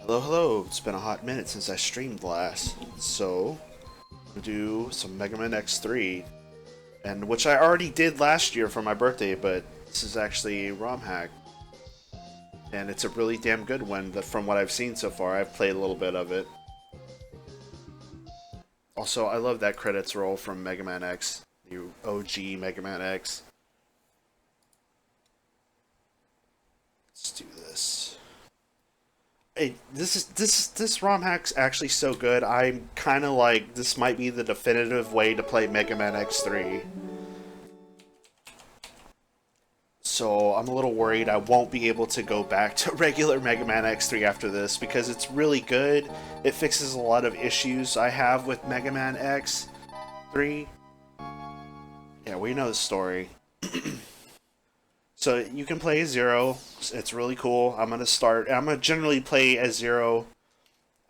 Hello, hello. It's been a hot minute since I streamed last, so I'm gonna do some Mega Man X3, and which I already did last year for my birthday, but this is actually a ROM hack, and it's a really damn good one. From what I've seen so far, I've played a little bit of it. Also, I love that credits roll from Mega Man X, the OG Mega Man X. Let's do this. Hey, this ROM hack's actually so good. I'm kind of like this might be the definitive way to play Mega Man X3. So I'm a little worried I won't be able to go back to regular Mega Man X3 after this because it's really good. It fixes a lot of issues I have with Mega Man X3. Yeah, we know the story. So you can play as Zero. It's really cool. I'm gonna generally play as Zero.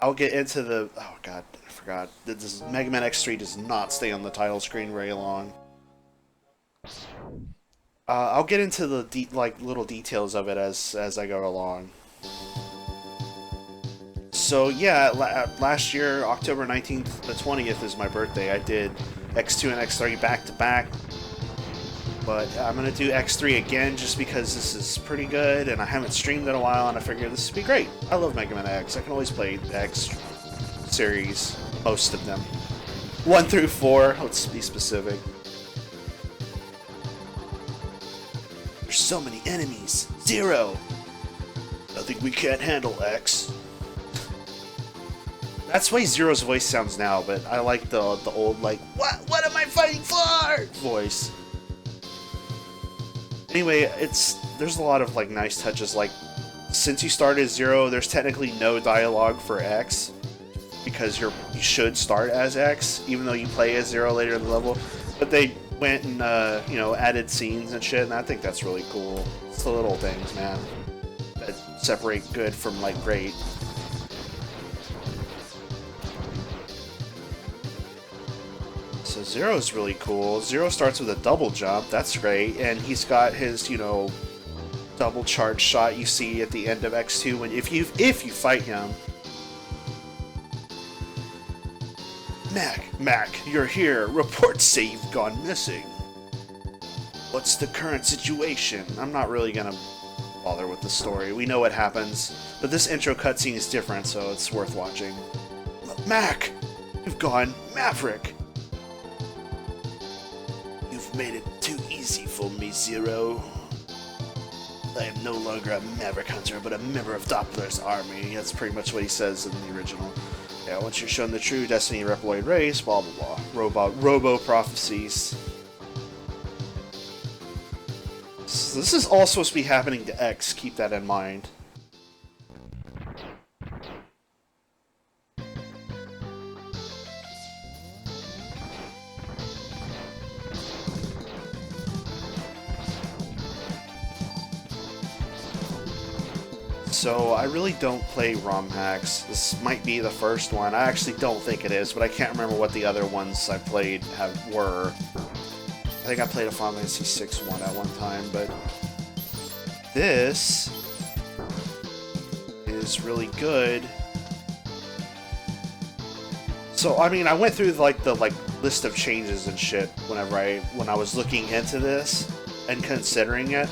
I'll get into the. Oh god, I forgot. This Mega Man X3 does not stay on the title screen very long. I'll get into the little details of it as I go along. So yeah, last year, October 19th to 20th is my birthday. I did X2 and X3 back to back. But I'm going to do X3 again just because this is pretty good and I haven't streamed in a while and I figured this would be great. I love Mega Man X. I can always play the X series, most of them. 1 through 4, let's be specific. There's so many enemies. Zero! Nothing we can't handle, X. That's the way Zero's voice sounds now, but I like the old, like, what am I fighting for? Voice. Anyway, there's a lot of like nice touches. Like, since you start as Zero, there's technically no dialogue for X because you should start as X, even though you play as Zero later in the level. But they went and added scenes and shit, and I think that's really cool. It's the little things, man, that separate good from like great. So Zero's really cool. Zero starts with a double jump, that's great, and he's got his, double charge shot you see at the end of X2 when if you fight him. Mac, you're here. Reports say you've gone missing. What's the current situation? I'm not really gonna bother with the story. We know what happens, but this intro cutscene is different, so it's worth watching. Mac, you've gone Maverick. Made it too easy for me, Zero. I am no longer a Maverick Hunter, but a member of Doppler's army. That's pretty much what he says in the original. Yeah, once you're shown the true destiny of Reploid race, blah blah blah. Robo prophecies. So this is all supposed to be happening to X, keep that in mind. So I really don't play ROM hacks. This might be the first one. I actually don't think it is, but I can't remember what the other ones I played were. I think I played a Final Fantasy VI one at one time, but this is really good. So I mean, I went through the list of changes and shit when I was looking into this and considering it.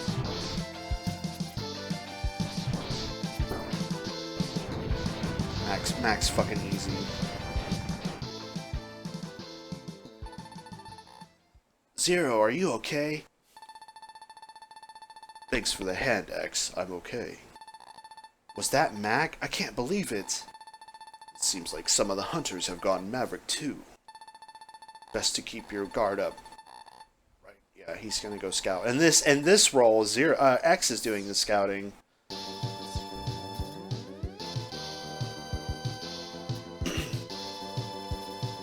Max fucking easy. Zero, are you okay? Thanks for the hand, X. I'm okay. Was that Mac? I can't believe it. It seems like some of the hunters have gone maverick too. Best to keep your guard up. Right, yeah, he's gonna go scout. And this role, X is doing the scouting.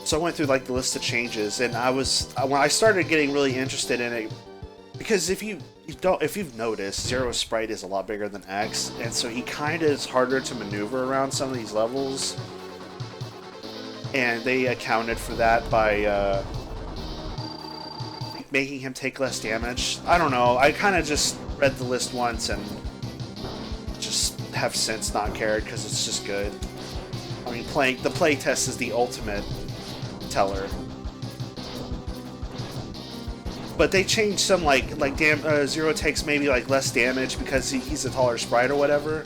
So I went through like the list of changes, and when I started getting really interested in it, because if you've noticed, Zero's sprite is a lot bigger than X, and so he kind of is harder to maneuver around some of these levels. And they accounted for that by making him take less damage. I don't know. I kind of just read the list once and just have since not cared because it's just good. I mean, the play test is the ultimate teller. But they changed some Zero takes maybe like less damage because he's a taller sprite or whatever.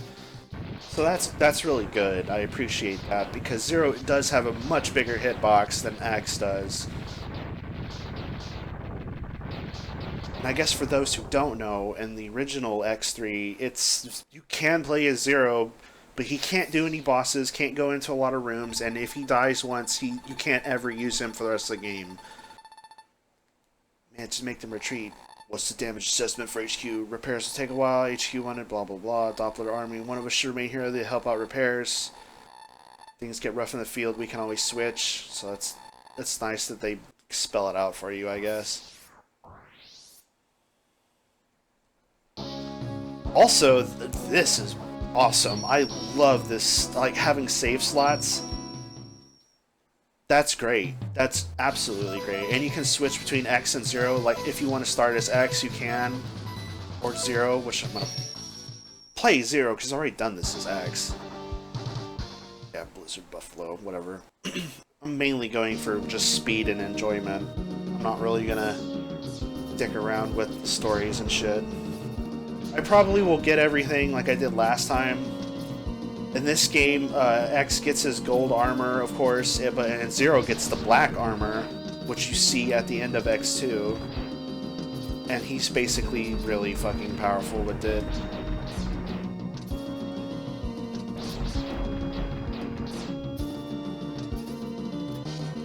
So that's really good. I appreciate that because Zero does have a much bigger hitbox than X does. And I guess for those who don't know, in the original X3, you can play as Zero, but he can't do any bosses, can't go into a lot of rooms, and if he dies once, you can't ever use him for the rest of the game. Man, just make them retreat. What's the damage assessment for HQ? Repairs will take a while. HQ wanted blah blah blah. Doppler army. One of us should remain here to help out repairs. Things get rough in the field. We can always switch. So that's nice that they spell it out for you, I guess. Also, this is awesome. I love this, like having save slots. That's great. That's absolutely great. And you can switch between X and Zero. Like, if you want to start as X, you can. Or Zero, which I'm going to play Zero, because I've already done this as X. Yeah, Blizzard Buffalo, whatever. I'm mainly going for just speed and enjoyment. I'm not really going to dick around with the stories and shit. I probably will get everything like I did last time. In this game, X gets his gold armor, of course, and Zero gets the black armor, which you see at the end of X2. And he's basically really fucking powerful with it.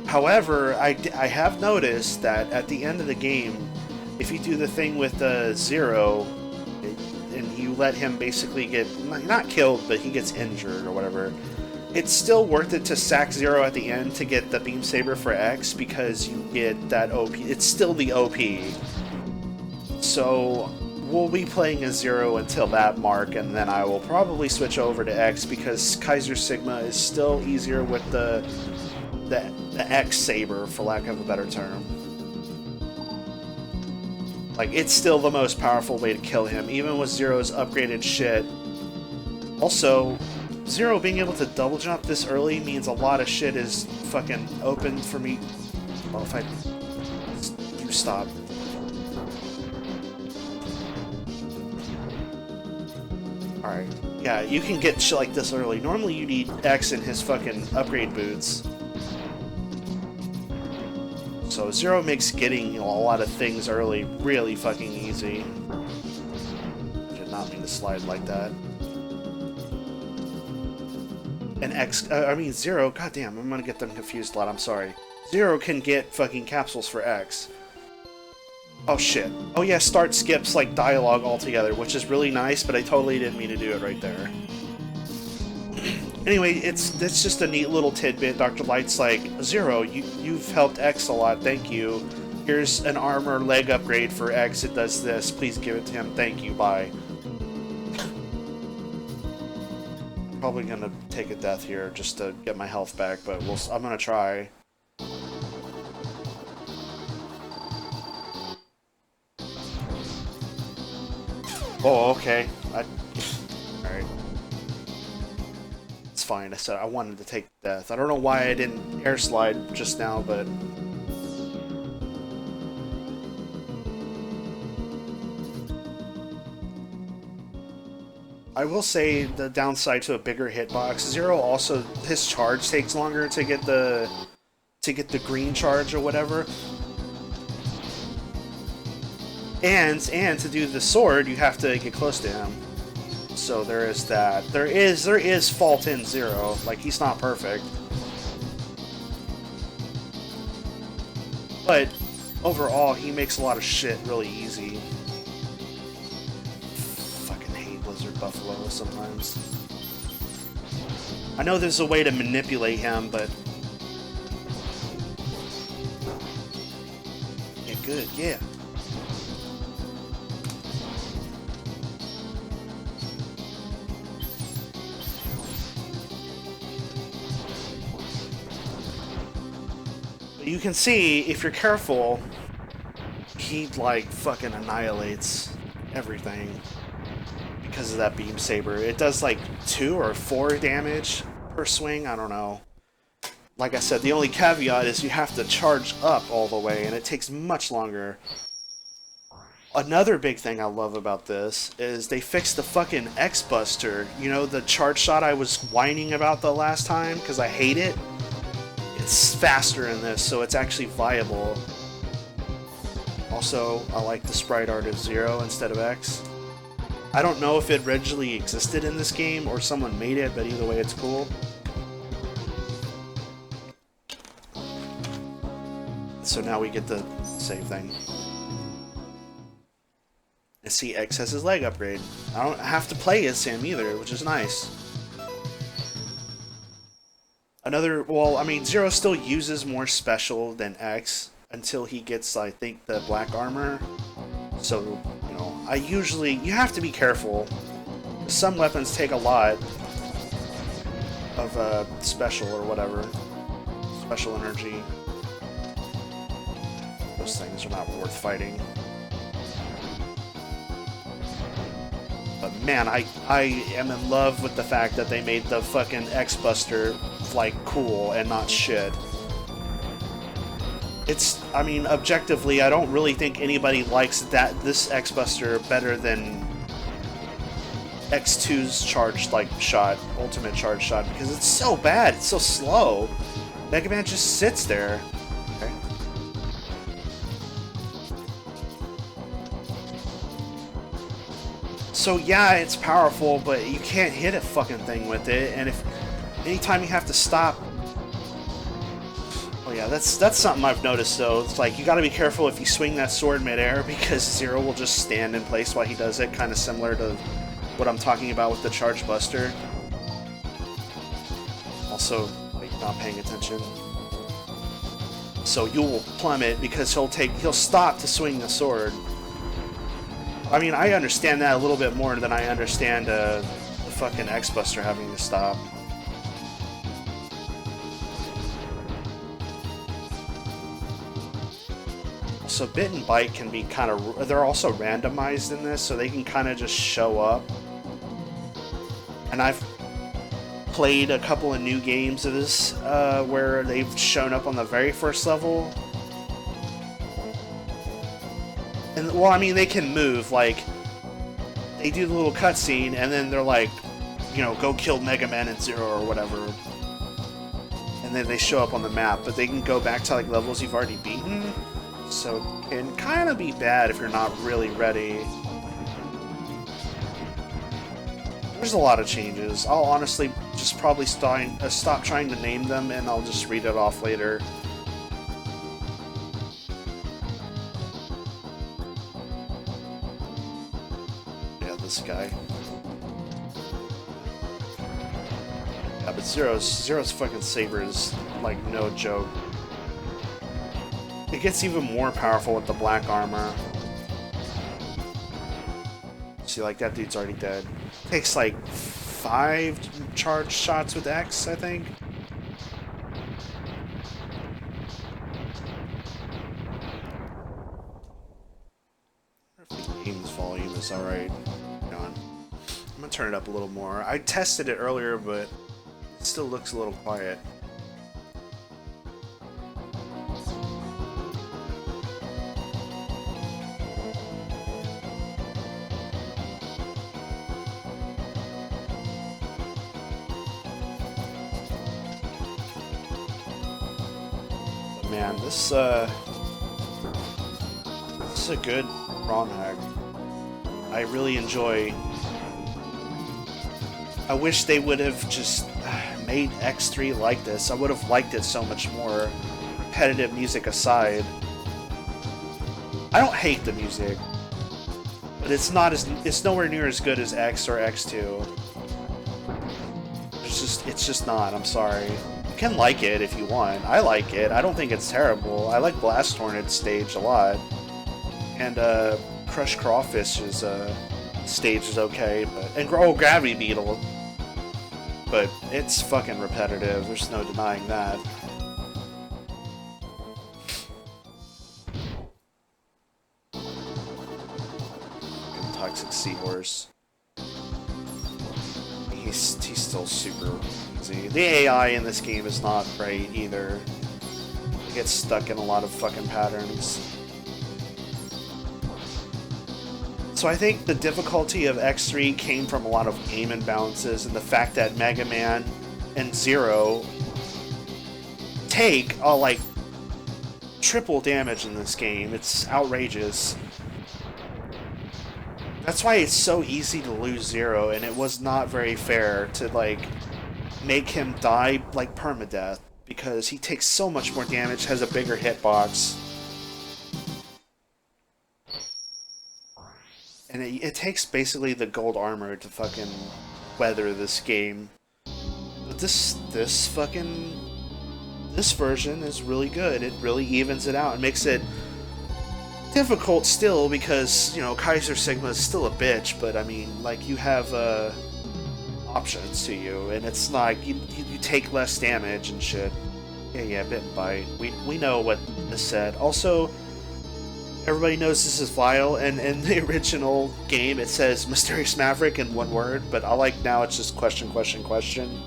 However, I have noticed that at the end of the game, if you do the thing with Zero, and you let him basically get, not killed, but he gets injured or whatever, it's still worth it to sack Zero at the end to get the Beam Saber for X, because you get that OP. It's still the OP. So we'll be playing as Zero until that mark, and then I will probably switch over to X, because Kaiser Sigma is still easier with the X Saber, for lack of a better term. Like, it's still the most powerful way to kill him, even with Zero's upgraded shit. Also, Zero being able to double jump this early means a lot of shit is fucking open for me. Well, if you stop. Alright. Yeah, you can get shit like this early. Normally you need X in his fucking upgrade boots. So Zero makes getting a lot of things early really fucking easy. I did not mean to slide like that. And Zero, goddamn, I'm gonna get them confused a lot, I'm sorry. Zero can get fucking capsules for X. Oh shit. Oh yeah, start skips like dialogue altogether, which is really nice, but I totally didn't mean to do it right there. Anyway, it's just a neat little tidbit. Dr. Light's like, Zero, you've helped X a lot, thank you. Here's an armor leg upgrade for X, it does this, please give it to him, thank you, bye. I'm probably gonna take a death here just to get my health back, but I'm gonna try. Oh, okay. Alright. It's fine. I said I wanted to take death. I don't know why I didn't air slide just now, but I will say the downside to a bigger hitbox. Zero also, his charge takes longer to get the green charge or whatever. And to do the sword, you have to get close to him. So there is that. There is fault in Zero. Like, he's not perfect. But overall, he makes a lot of shit really easy. Fucking hate Blizzard Buffalo sometimes. I know there's a way to manipulate him, but... Yeah, good, yeah. You can see, if you're careful, he, like, fucking annihilates everything because of that beam saber. It does, like, 2 or 4 damage per swing, I don't know. Like I said, the only caveat is you have to charge up all the way, and it takes much longer. Another big thing I love about this is they fixed the fucking X-Buster. You know, the charge shot I was whining about the last time, because I hate it? It's faster in this, so it's actually viable. Also, I like the sprite art of Zero instead of X. I don't know if it originally existed in this game or someone made it, but either way it's cool. So now we get the same thing. And see, X has his leg upgrade. I don't have to play as him either, which is nice. Well, I mean, Zero still uses more special than X until he gets, I think, the black armor. So, you know, you have to be careful. Some weapons take a lot of special or whatever. Special energy. Those things are not worth fighting. But man, I am in love with the fact that they made the fucking X-Buster, like, cool and not shit. I mean, objectively, I don't really think anybody likes this X-Buster better than X2's charged, like, shot, ultimate charge shot, because it's so bad, it's so slow. Mega Man just sits there. Okay. So yeah, it's powerful, but you can't hit a fucking thing with it, and anytime you have to stop... Oh yeah, that's something I've noticed though. It's like, you gotta be careful if you swing that sword midair, because Zero will just stand in place while he does it, kind of similar to what I'm talking about with the Charge Buster. Also, not paying attention. So you'll plummet because he'll stop to swing the sword. I mean, I understand that a little bit more than I understand the fucking X-Buster having to stop. So Bit and Byte can be kind of... They're also randomized in this, so they can kind of just show up. And I've played a couple of new games of this where they've shown up on the very first level. And, well, I mean, they can move, like, they do the little cutscene, and then they're like, you know, go kill Mega Man and Zero or whatever. And then they show up on the map, but they can go back to, like, levels you've already beaten. So it can kind of be bad if you're not really ready. There's a lot of changes. I'll honestly just probably stop trying to name them, and I'll just read it off later. This guy. Yeah, but Zero's fucking saber is, like, no joke. It gets even more powerful with the black armor. See, like, that dude's already dead. Takes, like, 5 charge shots with X, I think. I wonder if the game's volume is alright. I'm gonna turn it up a little more. I tested it earlier, but it still looks a little quiet. But man, this is a good ROM hack. I really enjoy I wish they would have just made X3 like this. I would have liked it so much more. Repetitive music aside. I don't hate the music, but it's nowhere near as good as X or X2. It's just not, I'm sorry. You can like it if you want. I like it. I don't think it's terrible. I like Blast Hornet's stage a lot. And Crush Crawfish's stage is okay, and Gravity Beetle. But it's fucking repetitive. There's no denying that. Toxic Seahorse. He's still super easy. The AI in this game is not great either. It gets stuck in a lot of fucking patterns. So I think the difficulty of X3 came from a lot of aim imbalances and the fact that Mega Man and Zero take like triple damage in this game. It's outrageous. That's why it's so easy to lose Zero, and it was not very fair to like make him die like permadeath because he takes so much more damage, has a bigger hitbox. And it takes basically the gold armor to fucking weather this game. But this version is really good. It really evens it out and makes it difficult still because, you know, Kaiser Sigma is still a bitch, but I mean, like, you have options to you, and it's like you take less damage and shit. Yeah, Bit and Bite. We know what is said. Also, everybody knows this is vile, and in the original game it says Mysterious Maverick in one word, but I like now it's just question, question, question.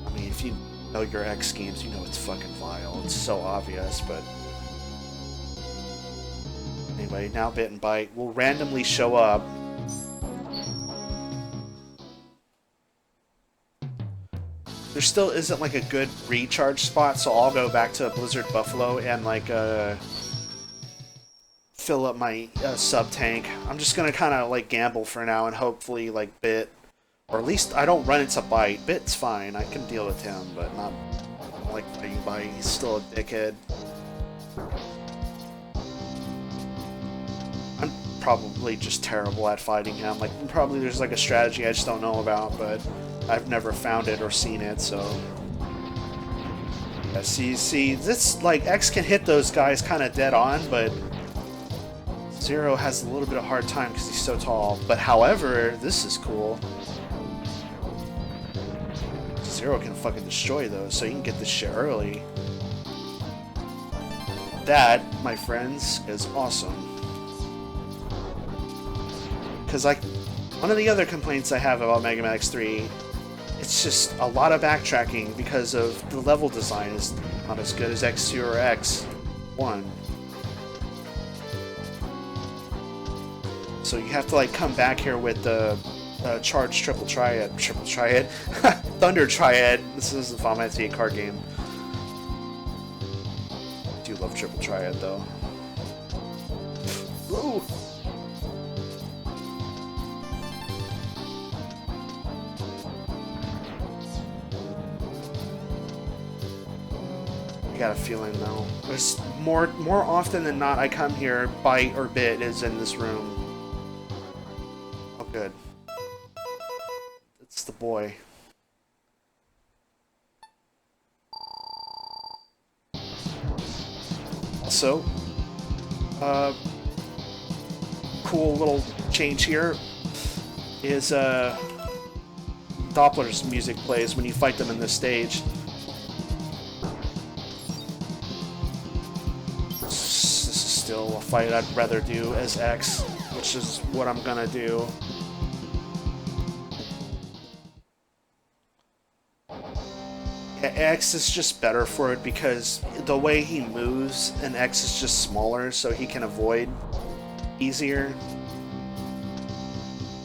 I mean, if you know your X games, you know it's fucking vile. It's so obvious, but... Anyway, now Bit and Bite will randomly show up. There still isn't like a good recharge spot, so I'll go back to Blizzard Buffalo and like fill up my sub tank. I'm just gonna kind of like gamble for now and hopefully like Bit, or at least I don't run into Bite. Bit's fine, I can deal with him, but not like fighting Bite. He's still a dickhead. I'm probably just terrible at fighting him. Like, probably there's like a strategy I just don't know about, but I've never found it or seen it, so... Yeah, see, this, like, X can hit those guys kind of dead on, but Zero has a little bit of a hard time because he's so tall. But however, this is cool. Zero can fucking destroy those, so you can get this shit early. That, my friends, is awesome. Because, like, one of the other complaints I have about Mega Man X3, it's just a lot of backtracking because of the level design is not as good as X2 or X1. So you have to, like, come back here with the Charge Triple Triad, Thunder Triad. This is a Final Fantasy VIII card game. I do love Triple Triad, though. Ooh. I got a feeling though. There's more often than not I come here, Bite or Bit is in this room. Oh good. It's the boy. Also, cool little change here is Doppler's music plays when you fight them in this stage. Still a fight I'd rather do as X, which is what I'm gonna do. Yeah, X is just better for it because the way he moves, and X is just smaller, so he can avoid easier.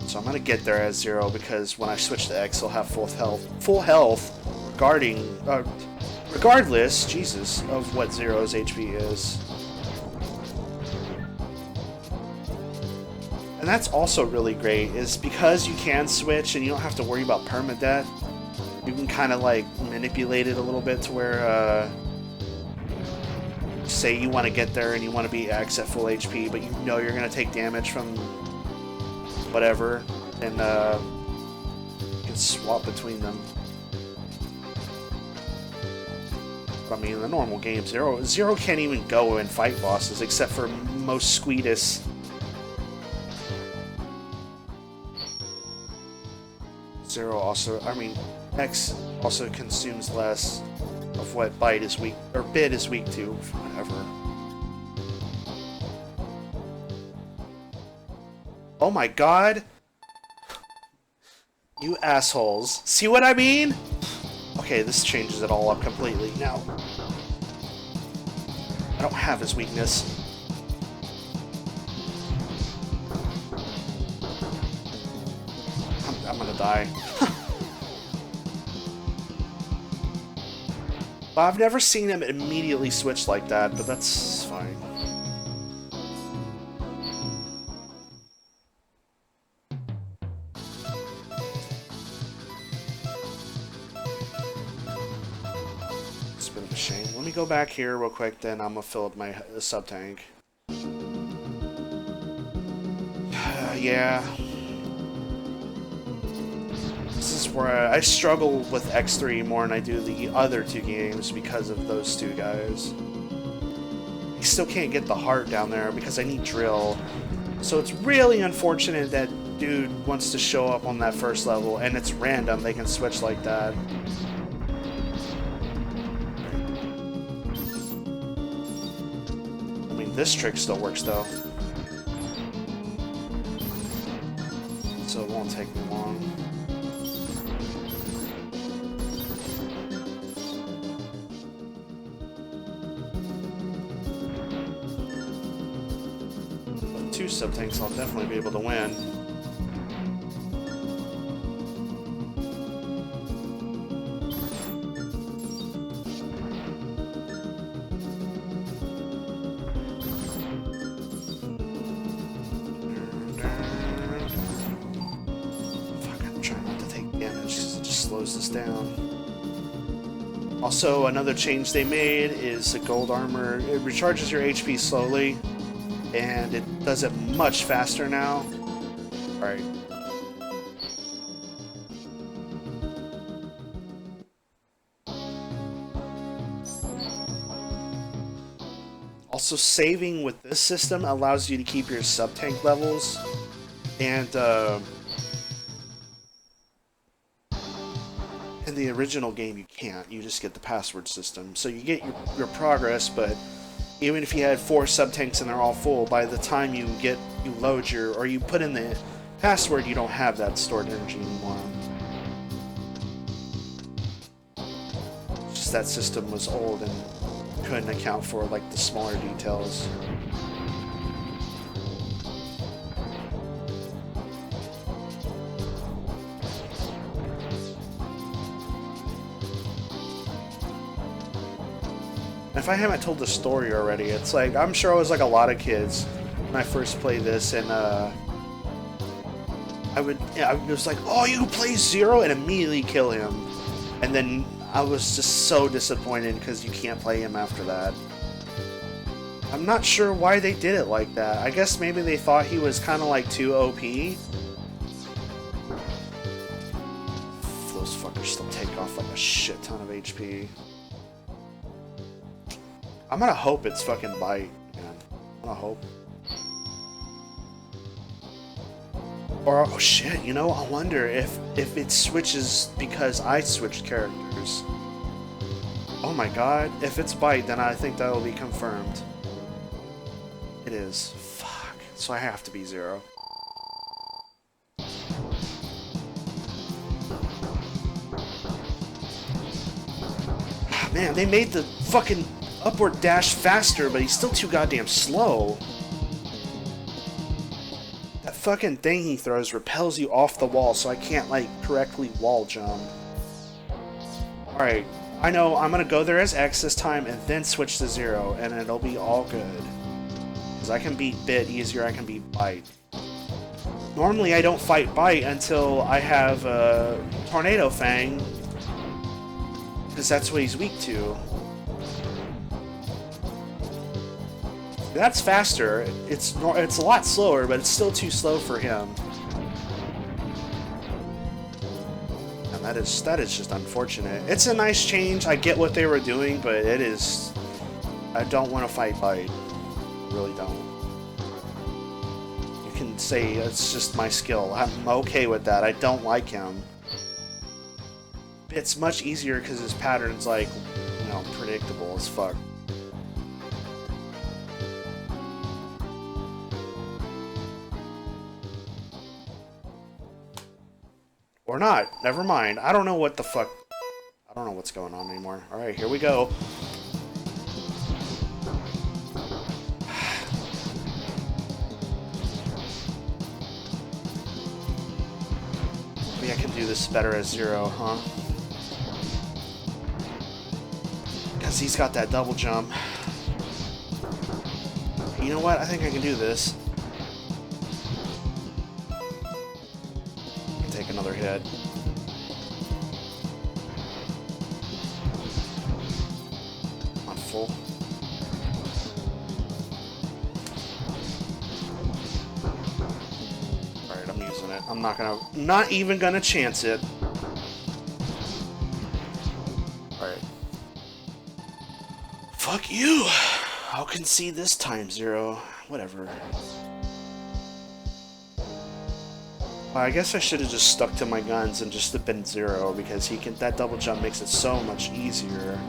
So I'm gonna get there as Zero because when I switch to X, I'll have full health, regardless, Jesus, of what Zero's HP is. And that's also really great, is because you can switch and you don't have to worry about permadeath. You can kind of like manipulate it a little bit to where, say you want to get there and you want to be X at full HP, but you know you're going to take damage from whatever, and you can swap between them. I mean, in the normal game, Zero can't even go and fight bosses except for most Squeedus. Zero also, I mean, X also consumes less of what Bite is weak, or Bit is weak to, whatever. Oh my god! You assholes. See what I mean? Okay, this changes it all up completely. Now, I don't have his weakness. I'm gonna die. Well, I've never seen him immediately switch like that, but that's fine. It's a bit of a shame. Let me go back here real quick, then I'm gonna fill up my sub-tank. Yeah. This is where I struggle with X3 more than I do the other two games because of those two guys. I still can't get the heart down there because I need drill. So it's really unfortunate that dude wants to show up on that first level and it's random, they can switch like that. I mean, this trick still works though. So it won't take me long. Two sub-tanks, I'll definitely be able to win. Fuck, I'm trying not to take damage because it just slows this down. Also, another change they made is the gold armor. It recharges your HP slowly, and it does it much faster now. Alright. Also, saving with this system allows you to keep your sub-tank levels, and in the original game you can't. You just get the password system. So you get your progress, but even if you had 4 sub-tanks and they're all full, by the time you load your, or you put in the password, you don't have that stored energy anymore. Just that system was old and couldn't account for like the smaller details. If I haven't told the story already, it's like, I'm sure I was like a lot of kids when I first played this, and I was like, oh, you play Zero, and immediately kill him. And then I was just so disappointed because you can't play him after that. I'm not sure why they did it like that. I guess maybe they thought he was kind of like too OP. Those fuckers still take off like a shit ton of HP. I'm gonna hope it's fucking Bite, man. I'm gonna hope. Or, oh shit, you know, I wonder if it switches because I switched characters. Oh my god, if it's Bite, then I think that will be confirmed. It is. Fuck. So I have to be Zero. Man, they made the fucking upward dash faster, but he's still too goddamn slow. That fucking thing he throws repels you off the wall, so I can't, like, correctly wall jump. Alright, I know I'm gonna go there as X this time and then switch to Zero, and it'll be all good. Because I can beat Bit easier, I can beat Bite. Normally I don't fight Bite until I have Tornado Fang, because that's what he's weak to. That's faster. It's a lot slower, but it's still too slow for him. And that is just unfortunate. It's a nice change. I get what they were doing, but it is. I don't want to fight Bite. I really don't. You can say it's just my skill. I'm okay with that. I don't like him. It's much easier because his pattern's like, you know, predictable as fuck. Or not. Never mind. I don't know what the fuck. I don't know what's going on anymore. Alright, here we go. Maybe I can do this better as Zero, huh? Because he's got that double jump. You know what? I think I can do this. Take another hit. On full. Alright, I'm using it. I'm not even gonna chance it. Alright. Fuck you! I'll concede this time, Zero. Whatever. I guess I should have just stuck to my guns and just been Zero, because that double jump makes it so much easier.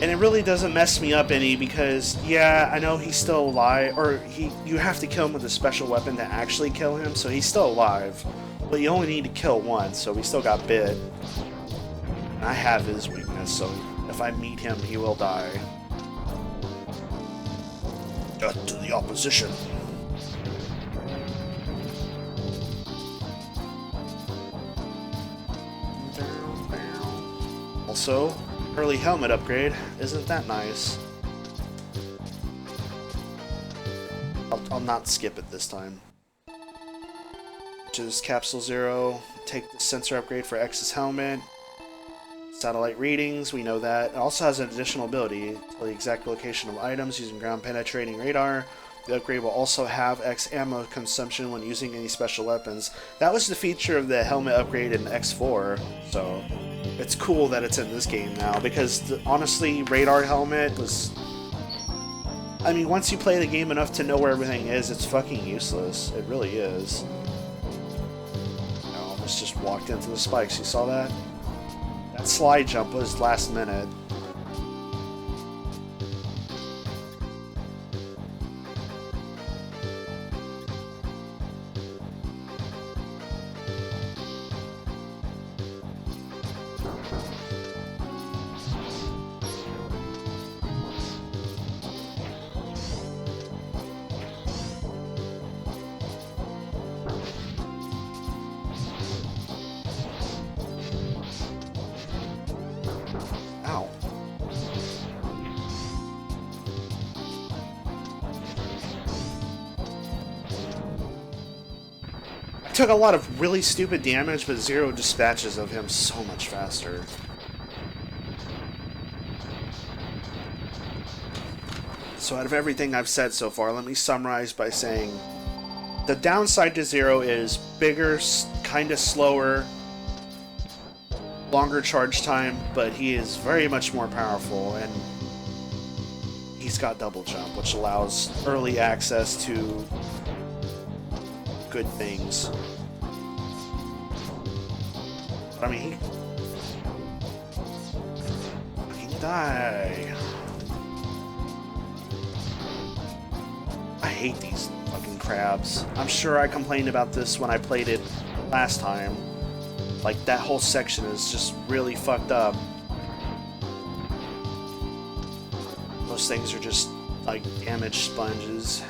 And it really doesn't mess me up any, because yeah, I know he's still alive, or you have to kill him with a special weapon to actually kill him, so he's still alive. But you only need to kill once, so we still got bit. And I have his weakness, so if I meet him, he will die. Death to the opposition. Also, early helmet upgrade. Isn't that nice? I'll not skip it this time. Which is Capsule Zero. Take the sensor upgrade for X's helmet. Satellite readings, we know that. It also has an additional ability. Tell the exact location of items using ground penetrating radar. The upgrade will also have X ammo consumption when using any special weapons. That was the feature of the helmet upgrade in X4, so it's cool that it's in this game now, because honestly, radar helmet was... I mean, once you play the game enough to know where everything is, it's fucking useless. It really is. I almost just walked into the spikes, you saw that? That slide jump was last minute. Took a lot of really stupid damage, but Zero dispatches of him so much faster. So out of everything I've said so far, let me summarize by saying the downside to Zero is bigger, kinda slower, longer charge time, but he is very much more powerful, and he's got double jump, which allows early access to good things. But I mean, he can die. I hate these fucking crabs. I'm sure I complained about this when I played it last time. Like, that whole section is just really fucked up. Those things are just like damaged sponges.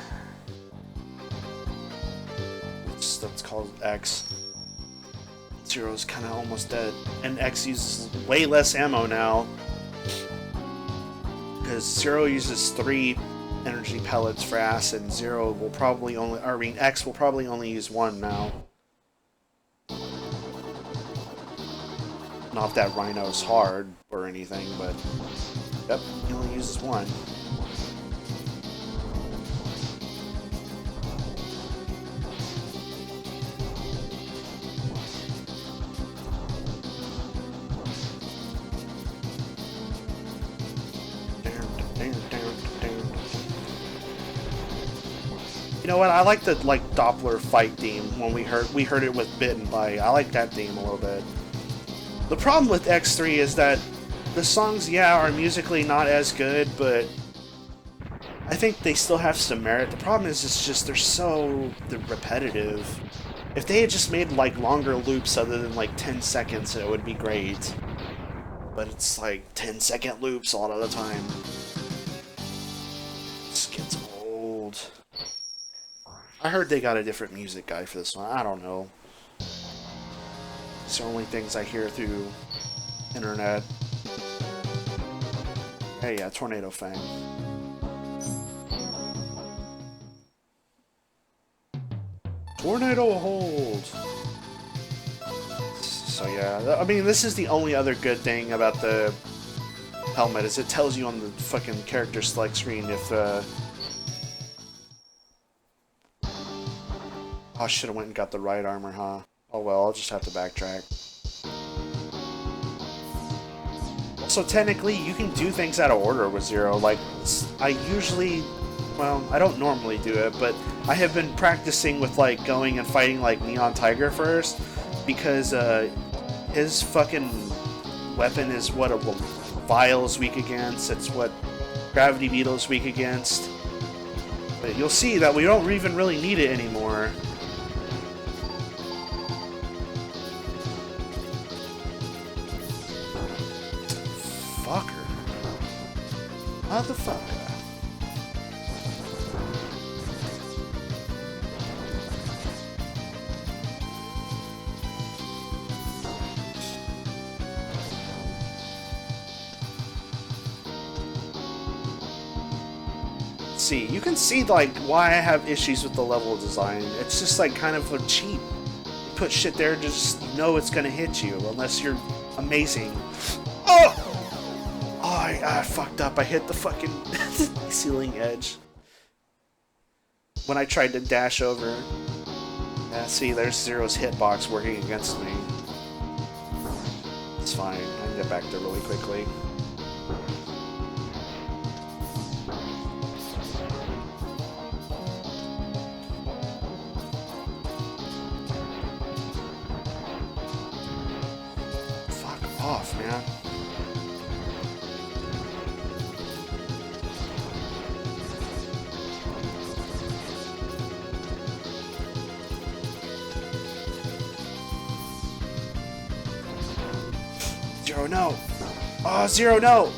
That's called X. Zero's kind of almost dead. And X uses way less ammo now. Because Zero uses 3 energy pellets for acid. Zero will probably only, or I mean X will probably only use one now. Not that Rhino's hard or anything, but yep, he only uses one. You know what? I like the Doppler fight theme when we heard it with Bitten by. I like that theme a little bit. The problem with X3 is that the songs, yeah, are musically not as good, but I think they still have some merit. The problem is it's just they're repetitive. If they had just made like longer loops other than like 10 seconds, it would be great. But it's like 10-second loops all of the time. This gets old. I heard they got a different music guy for this one. I don't know. It's the only things I hear through internet. Hey, yeah, Tornado Fang. Tornado hold! So yeah, I mean, this is the only other good thing about the helmet, is it tells you on the fucking character select screen if, Oh, I should've went and got the right armor, huh? Oh well, I'll just have to backtrack. Also, technically, you can do things out of order with Zero. Like, I usually... Well, I don't normally do it, but I have been practicing with, like, going and fighting, like, Neon Tiger first, because, his fucking weapon is what a Vile is weak against, it's what Gravity Beetle is weak against. But you'll see that we don't even really need it anymore. Fucker. Motherfucker. See, you can see like why I have issues with the level design. It's just like kind of a cheap. You put shit there, just know it's gonna hit you unless you're amazing. Oh! Oh, I fucked up. I hit the fucking ceiling edge when I tried to dash over. Yeah, see, there's Zero's hitbox working against me. It's fine. I can get back there really quickly. Fuck off, man. Zero, no! Oh, Zero, no!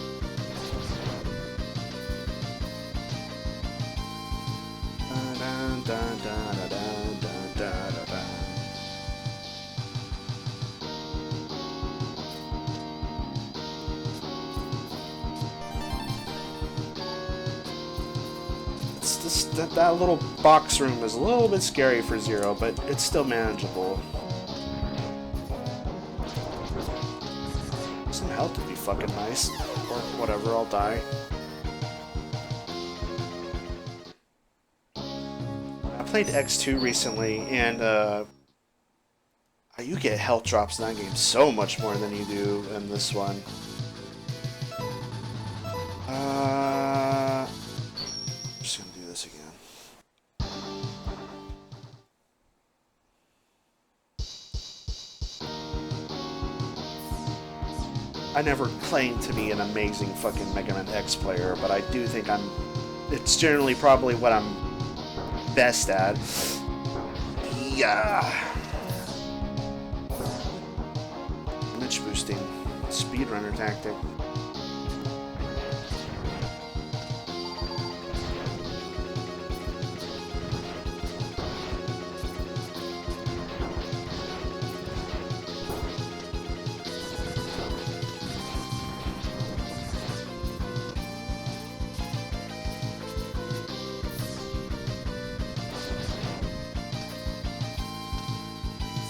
It's just that little box room is a little bit scary for Zero, but it's still manageable. Some health would be fucking nice. Or whatever, I'll die. I played X2 recently, and you get health drops in that game so much more than you do in this one. I'm just gonna do this again. I never claimed to be an amazing fucking Mega Man X player, but I do think it's generally probably what I'm best at. Yeah. Damage boosting. Speedrunner tactic.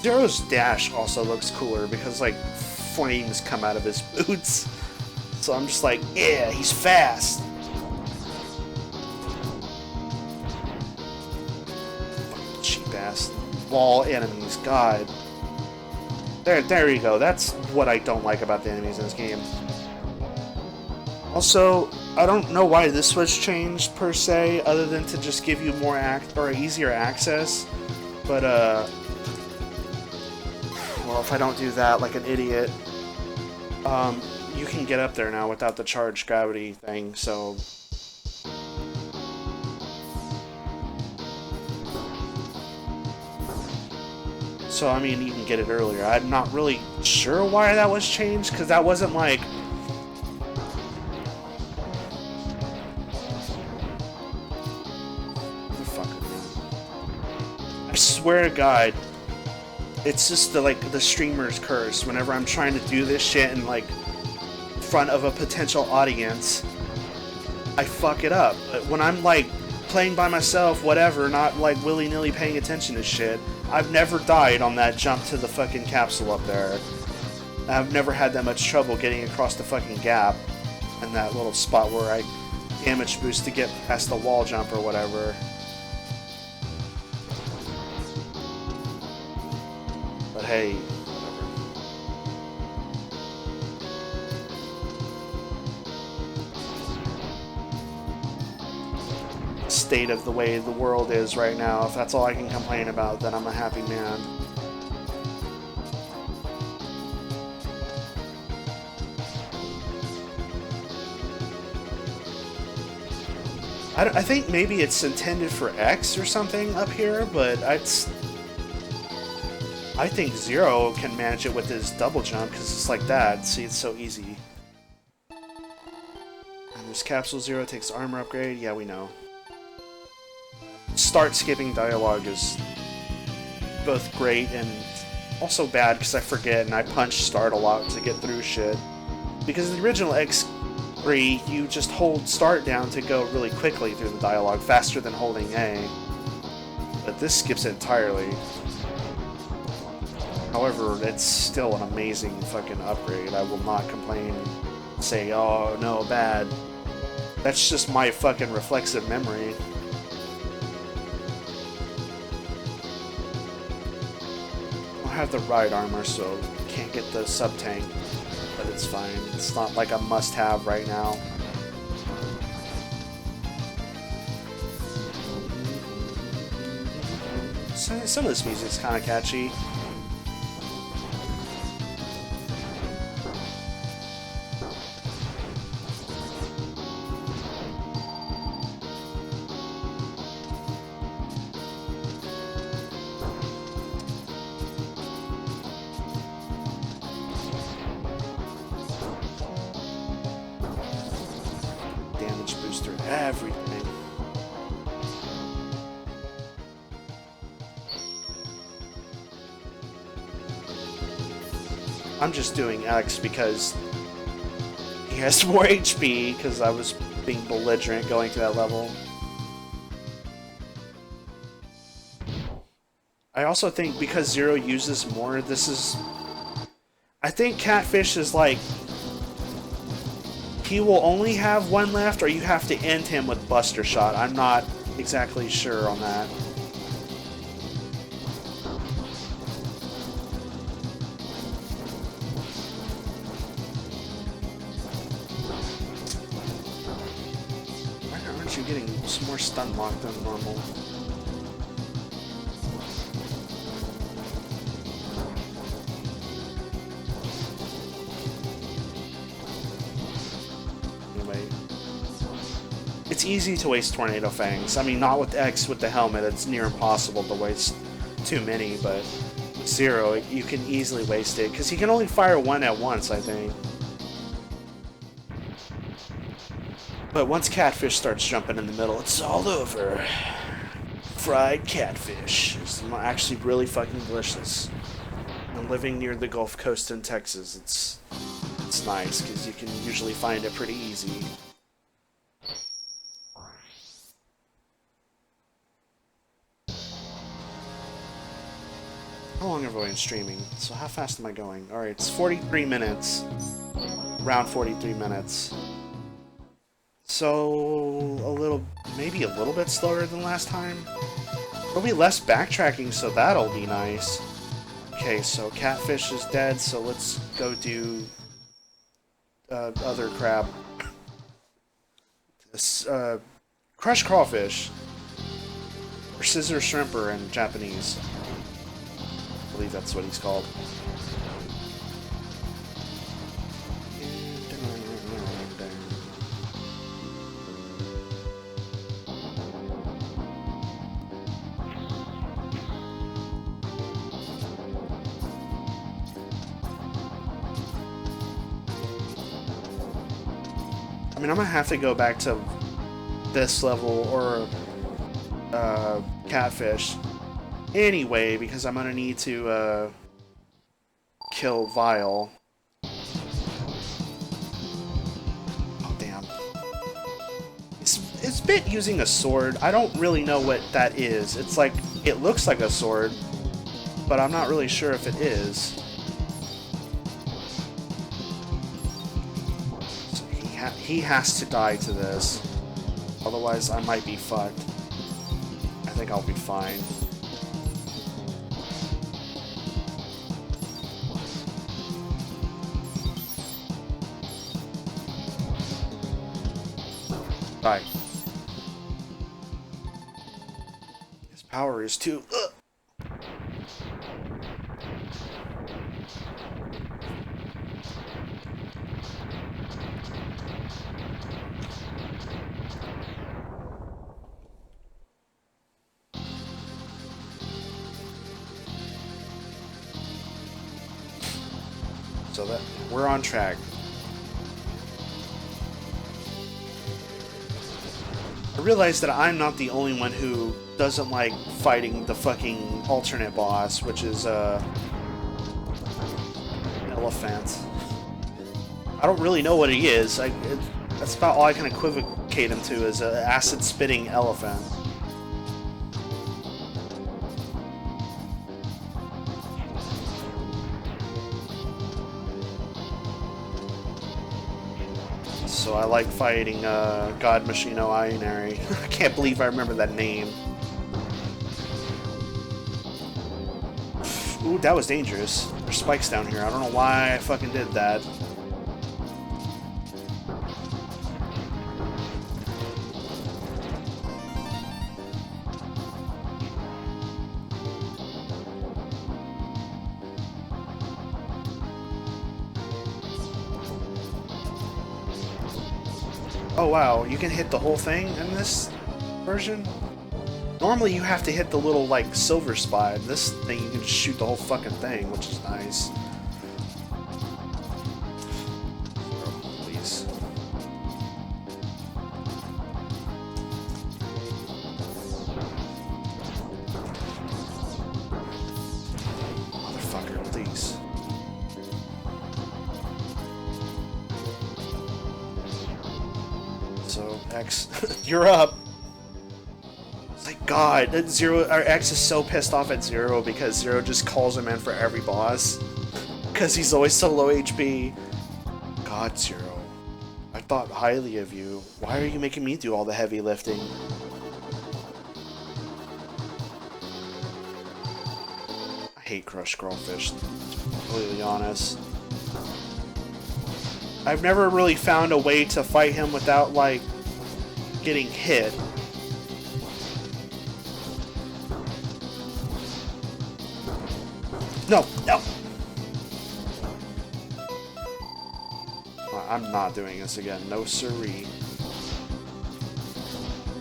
Zero's dash also looks cooler because like flames come out of his boots. So I'm just like, yeah, he's fast. Fucking cheap ass wall enemies, god. There you go. That's what I don't like about the enemies in this game. Also, I don't know why this was changed per se, other than to just give you more easier access. But well, if I don't do that like an idiot, you can get up there now without the charged gravity thing. So I mean, you can get it earlier. I'm not really sure why that was changed, because that wasn't like... I swear to God, it's just the streamer's curse. Whenever I'm trying to do this shit in like front of a potential audience, I fuck it up. But when I'm like playing by myself, whatever, not like willy-nilly paying attention to shit, I've never died on that jump to the fucking capsule up there. I've never had that much trouble getting across the fucking gap in that little spot where I damage boost to get past the wall jump or whatever. But hey, whatever. State of the way the world is right now, if that's all I can complain about, then I'm a happy man. I think maybe it's intended for X or something up here, but I think Zero can manage it with his double jump, because it's like that. See, it's so easy. And this Capsule Zero takes armor upgrade. Yeah, we know. Start skipping dialogue is both great and also bad, because I forget and I punch start a lot to get through shit. Because in the original X3, you just hold start down to go really quickly through the dialogue, faster than holding A. But this skips it entirely. However, it's still an amazing fucking upgrade. I will not complain, say, oh no, bad. That's just my fucking reflexive memory. I have the ride armor, so can't get the sub-tank, but it's fine. It's not like a must-have right now. Some of this music's kind of catchy. Damage booster, everything. I'm just doing X because he has more HP, because I was being belligerent going to that level. I also think because Zero uses more, this is... I think Catfish is like... he will only have one left, or you have to end him with Buster Shot. I'm not exactly sure on that. Why aren't you getting some more stun lock than normal? It's easy to waste Tornado Fangs. I mean, not with X with the helmet, it's near impossible to waste too many, but with Zero, you can easily waste it, because he can only fire one at once, I think. But once Catfish starts jumping in the middle, it's all over. Fried catfish is actually really fucking delicious. And living near the Gulf Coast in Texas, it's nice, because you can usually find it pretty easy. How long have I been streaming? So how fast am I going? Alright, it's 43 minutes. Around 43 minutes. So, maybe a little bit slower than last time. There'll be less backtracking, so that'll be nice. Okay, so catfish is dead, so let's go do other crab. This, crushed crawfish. Or scissor shrimper in Japanese. I believe that's what he's called. I mean, I'm gonna have to go back to this level or catfish anyway, because I'm gonna need to kill Vile. Oh damn! It's bit using a sword. I don't really know what that is. It's like it looks like a sword, but I'm not really sure if it is. He has to die to this. Otherwise, I might be fucked. I think I'll be fine. Die. His power is too... Ugh. So that we're on track. I realize that I'm not the only one who doesn't like fighting the fucking alternate boss, which is elephant. I don't really know what he is. That's about all I can equivocate him to, is an acid-spitting elephant. So I like fighting God Machino Ionary. I can't believe I remember that name. Ooh, that was dangerous. There's spikes down here. I don't know why I fucking did that. Oh wow, you can hit the whole thing in this version? Normally you have to hit the little, like, silver spot. This thing you can just shoot the whole fucking thing, which is nice. Oh, please. Motherfucker, please. So, X, you're up! Like, God, that X is so pissed off at Zero because Zero just calls him in for every boss. Because he's always so low HP. God, Zero. I thought highly of you. Why are you making me do all the heavy lifting? I hate crushed crawfish, to be completely honest. I've never really found a way to fight him without, like, getting hit. No, no! I'm not doing this again. No siree.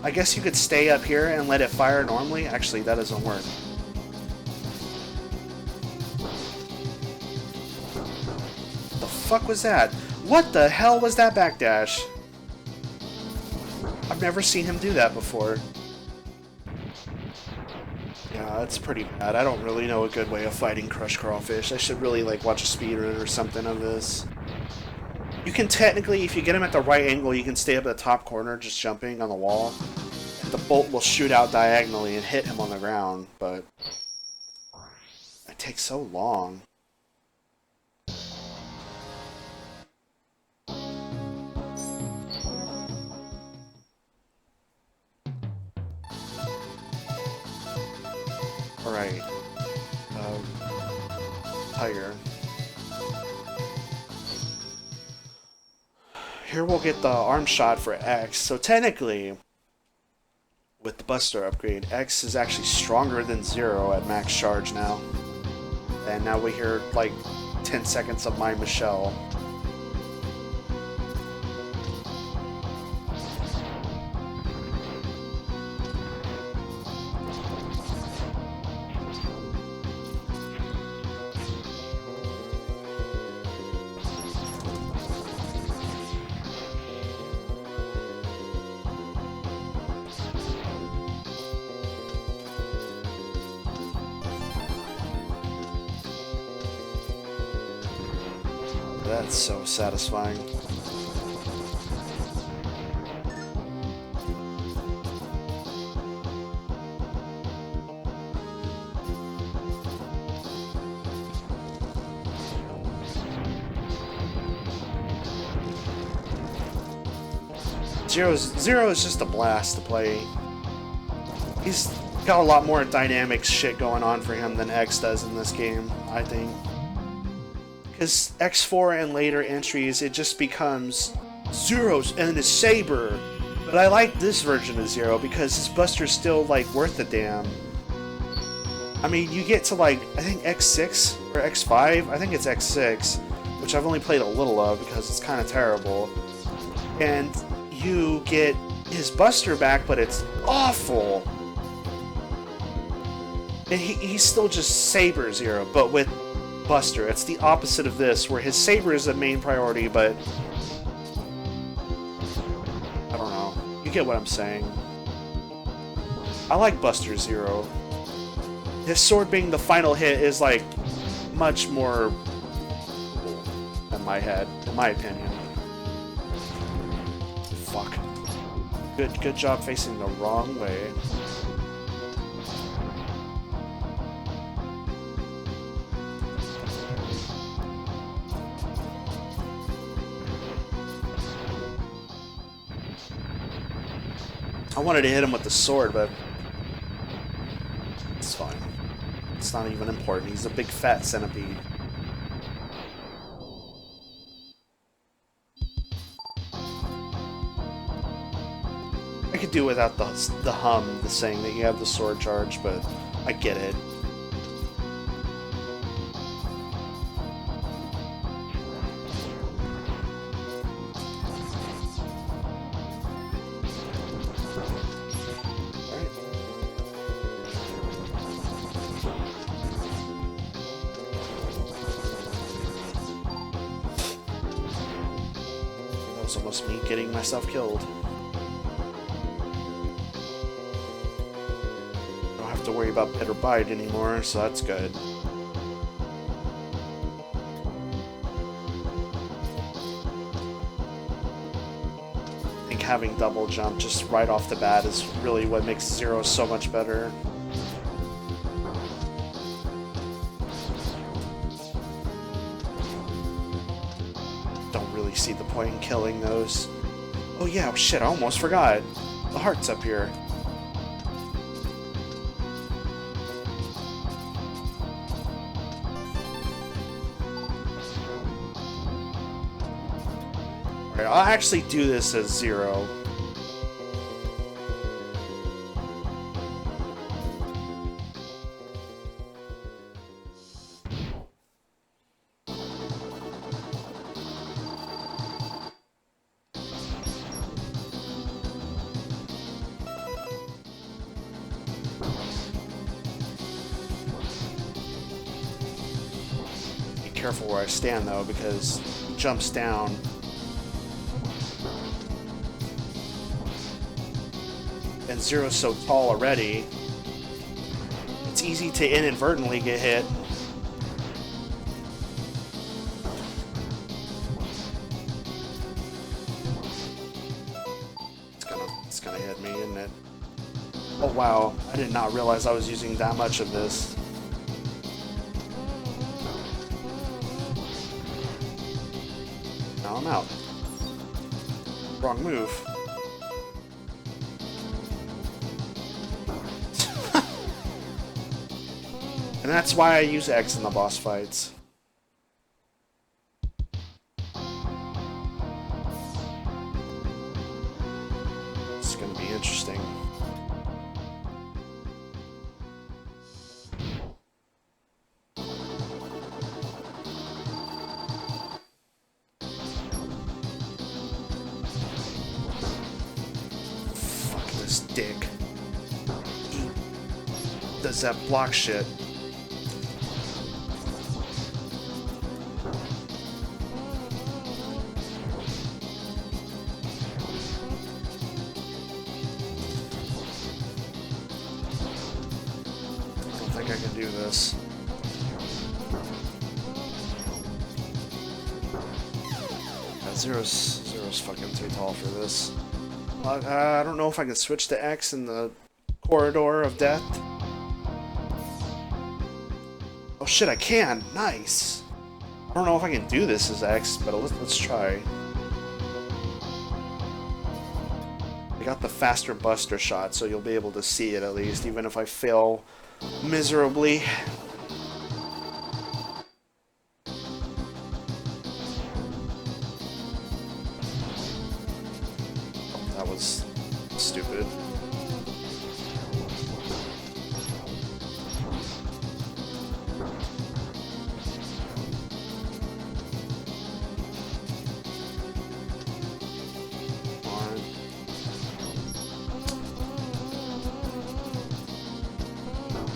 I guess you could stay up here and let it fire normally. Actually, that doesn't work. The fuck was that? What the hell was that backdash? I've never seen him do that before. Yeah, that's pretty bad. I don't really know a good way of fighting crushed crawfish. I should really, like, watch a speedrun or something of this. You can technically, if you get him at the right angle, you can stay up at the top corner just jumping on the wall. And the bolt will shoot out diagonally and hit him on the ground, but... It takes so long. Alright. Tiger. Here we'll get the arm shot for X. So technically, with the Buster upgrade, X is actually stronger than Zero at max charge now. And now we hear like 10 seconds of my Michelle. That's so satisfying. Zero is just a blast to play. He's got a lot more dynamic shit going on for him than X does in this game, I think. Because X4 and later entries, it just becomes Zero's and his saber. But I like this version of Zero because his Buster's still, like, worth the damn. I mean, you get to, like, I think X6 or X5? I think it's X6, which I've only played a little of because it's kind of terrible. And you get his Buster back, but it's awful. And he's still just Saber Zero, but with Buster. It's the opposite of this, where his saber is the main priority, but I don't know. You get what I'm saying. I like Buster Zero. His sword being the final hit is like much more in my head, in my opinion. Fuck. Good job facing the wrong way. I wanted to hit him with the sword, but it's fine. It's not even important. He's a big fat centipede. I could do without the hum, the saying that you have the sword charge, but I get it. That was almost me getting myself killed. Don't have to worry about bit or bite anymore, so that's good. I think having double jump just right off the bat is really what makes Zero so much better. See the point in killing those. Oh yeah, oh shit, I almost forgot. The heart's up here. Alright, I'll actually do this as Zero. Careful where I stand though, because he jumps down. And Zero's so tall already, it's easy to inadvertently get hit. It's gonna hit me, isn't it? Oh wow, I did not realize I was using that much of this. Now I'm out. Wrong move. And that's why I use X in the boss fights. It's gonna be interesting. Fuck this dick. He does that block shit. I can do this. Zero's fucking too tall for this. I don't know if I can switch to X in the corridor of death. Oh shit, I can! Nice! I don't know if I can do this as X, but let's try. I got the faster buster shot, so you'll be able to see it at least, even if I fail miserably. That was stupid.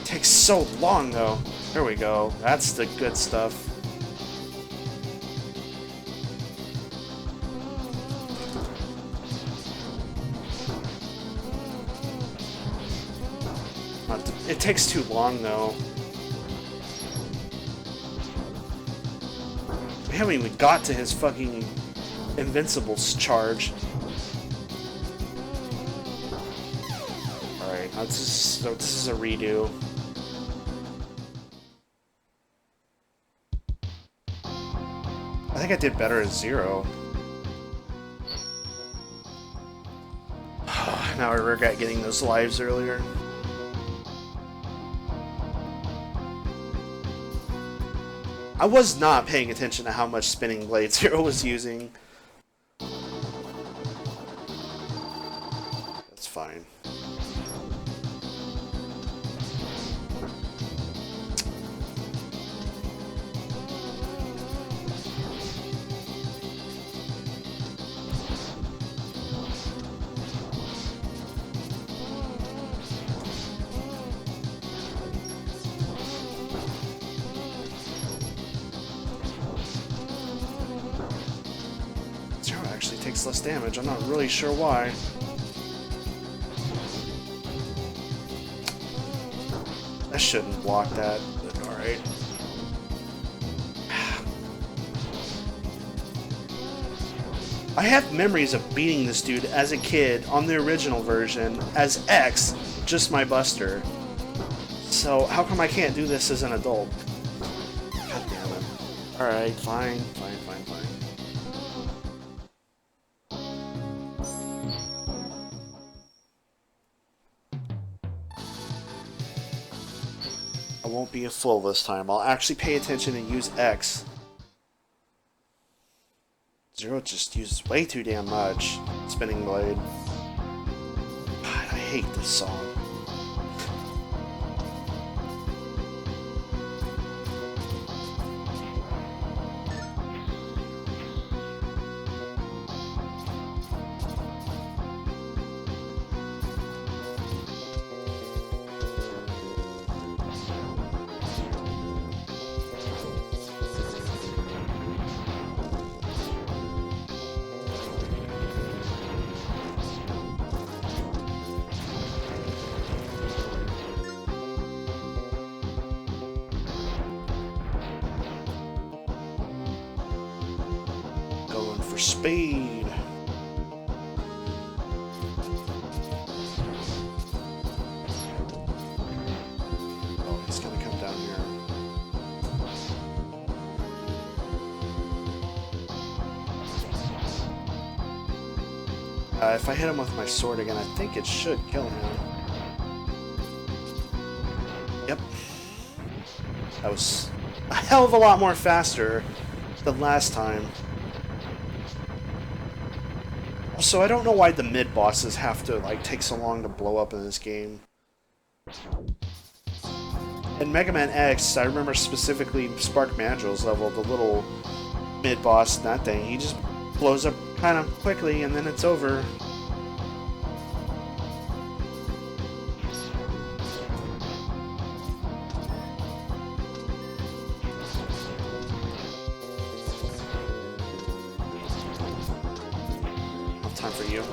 Takes so long though. There we go. That's the good stuff. It takes too long though. We haven't even got to his fucking Invincible's charge. Alright, this is a redo. I think I did better as Zero. Now I regret getting those lives earlier. I was not paying attention to how much spinning blade Zero was using. That's fine. Actually takes less damage. I'm not really sure why. I shouldn't block that, but alright. I have memories of beating this dude as a kid on the original version as X, just my buster. So how come I can't do this as an adult? God damn it. Alright, fine. I won't be a fool this time. I'll actually pay attention and use X. Zero just uses way too damn much. Spinning blade. God, I hate this song. Speed. Oh, he's gonna come down here. If I hit him with my sword again, I think it should kill him. Yep. That was a hell of a lot more faster than last time. Also, I don't know why the mid-bosses have to, like, take so long to blow up in this game. In Mega Man X, I remember specifically Spark Mandrill's level, the little mid-boss, that thing. He just blows up kind of quickly, and then it's over. No time for you.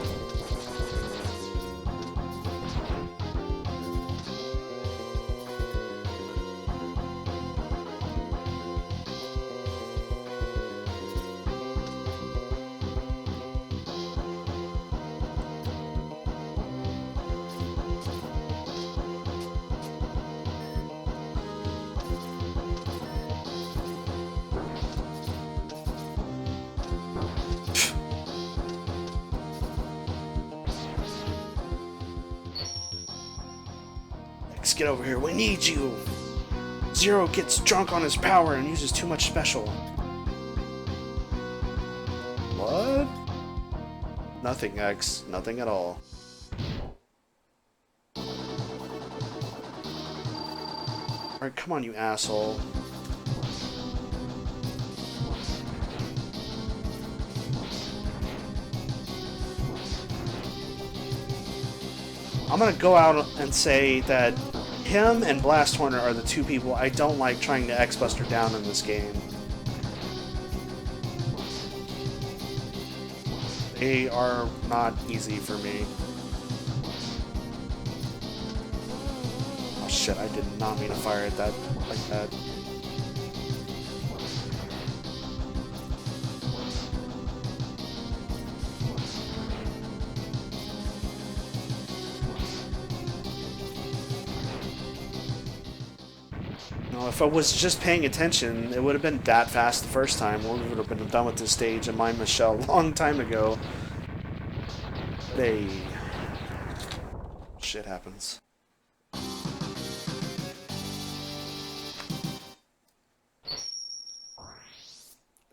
Get over here, we need you! Zero gets drunk on his power and uses too much special. What? Nothing, X. Nothing at all. Alright, come on, you asshole. I'm gonna go out and say that him and Blast Horner are the two people I don't like trying to X-Buster down in this game. They are not easy for me. Oh shit, I did not mean to fire at that like that. If I was just paying attention, it would have been that fast the first time. We would have been done with this stage and Mine Michelle a long time ago. But hey, shit happens.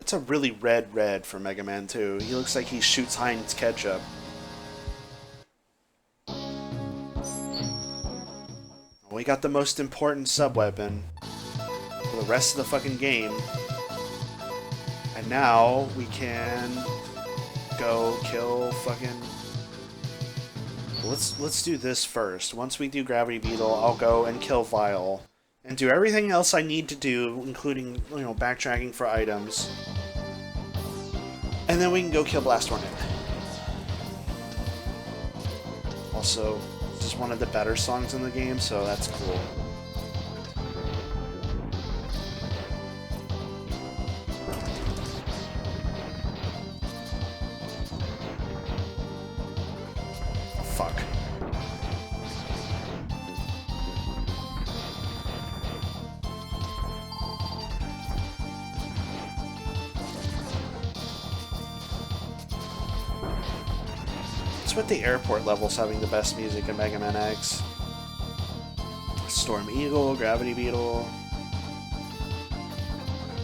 It's a really red for Mega Man 2. He looks like he shoots Heinz ketchup. We got the most important sub-weapon for the rest of the fucking game. And now we can go kill fucking... Let's do this first. Once we do Gravity Beetle, I'll go and kill Vile. And do everything else I need to do, including, you know, backtracking for items. And then we can go kill Blast Hornet. Also, this is one of the better songs in the game, so that's cool. Fuck. What's with the airport levels having the best music in Mega Man X? Storm Eagle, Gravity Beetle.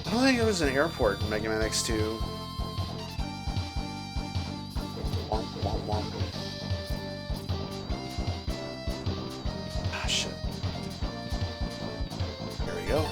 I don't think it was an airport in Mega Man X2. Womp, womp, womp. Ah, shit. There we go.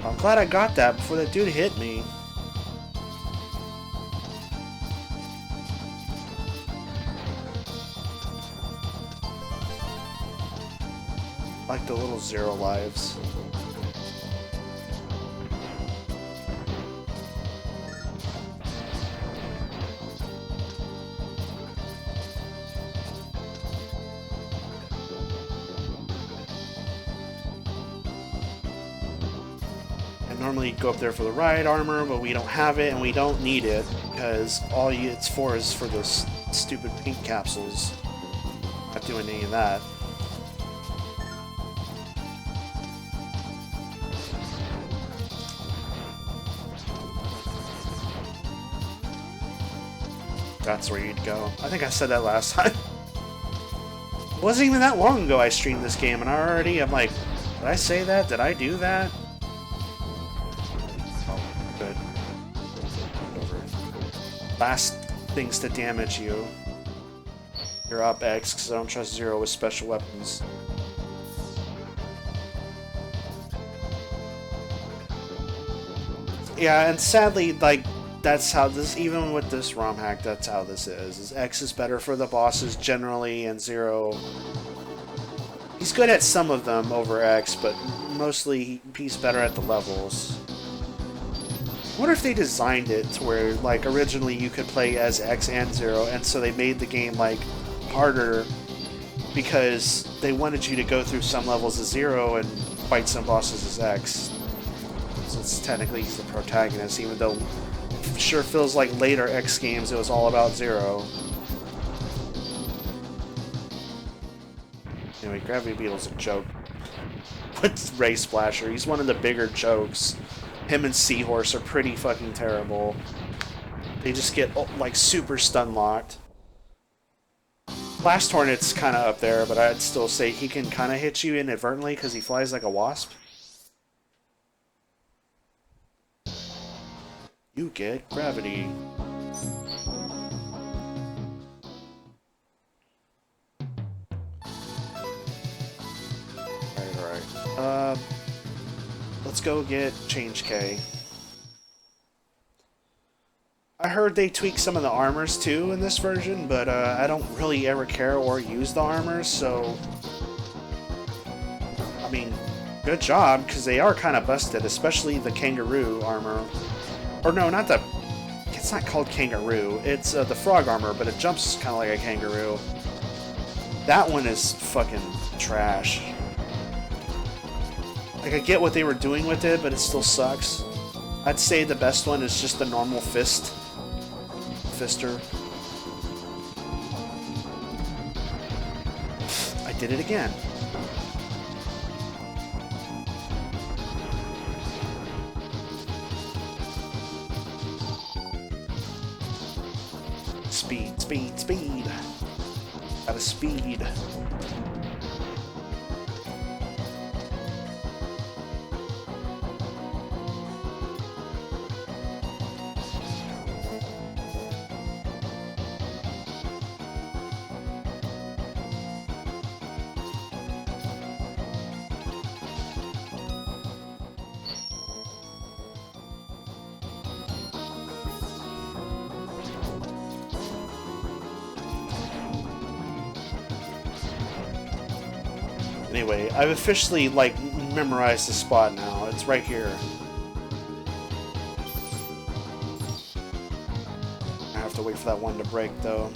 I'm glad I got that before that dude hit me. Like the little zero lives. normally go up there for the ride armor, but we don't have it and we don't need it because all it's for is for those stupid pink capsules. Not doing any of that. That's where you'd go. I think I said that last time. It wasn't even that long ago I streamed this game, and I'm like, did I say that? Did I do that? Oh, good. Over. Last things to damage you. You're up X, because I don't trust Zero with special weapons. Yeah, and sadly, like, that's how this, even with this ROM hack, that's how this is X is better for the bosses generally, and Zero, he's good at some of them over X, but mostly he's better at the levels. I wonder if they designed it to where, like, originally you could play as X and Zero, and so they made the game, like, harder because they wanted you to go through some levels as Zero and fight some bosses as X. Since technically he's the protagonist, even though it sure feels like later X games it was all about Zero. Anyway, Gravity Beetle's a joke. What's Ray Splasher? He's one of the bigger jokes. Him and Seahorse are pretty fucking terrible. They just get, like, super stun locked. Blast Hornet's kind of up there, but I'd still say he can kind of hit you inadvertently because he flies like a wasp. You get gravity. Alright. Let's go get Change K. I heard they tweak some of the armors too in this version, but I don't really ever care or use the armors, so... I mean, good job, because they are kind of busted, especially the kangaroo armor. Or no, not the... It's not called kangaroo. It's the frog armor, but it jumps kind of like a kangaroo. That one is fucking trash. Like, I get what they were doing with it, but it still sucks. I'd say the best one is just the normal Fister. I did it again. Speed, speed, speed. Got a speed. Anyway, I've officially, like, memorized the spot now. It's right here. I have to wait for that one to break, though.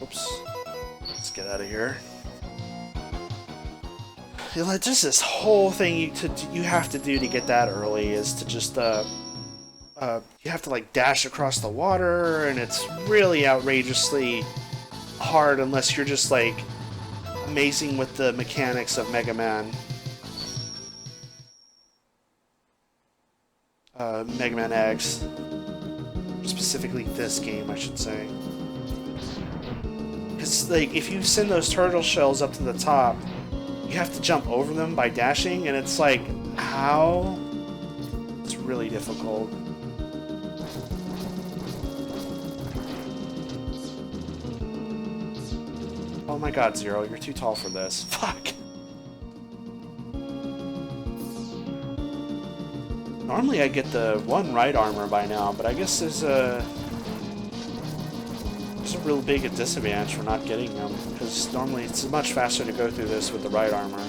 Oops. Let's get out of here. Just this whole thing you have to do to get that early is to just you have to, like, dash across the water, and it's really outrageously hard unless you're just, like, amazing with the mechanics of Mega Man. Mega Man X. Specifically this game, I should say. Because, like, if you send those turtle shells up to the top, you have to jump over them by dashing, and it's like, how? It's really difficult. Oh my god, Zero, you're too tall for this. Fuck! Normally I get the one right armor by now, but I guess there's a real big disadvantage for not getting them, because normally it's much faster to go through this with the right armor.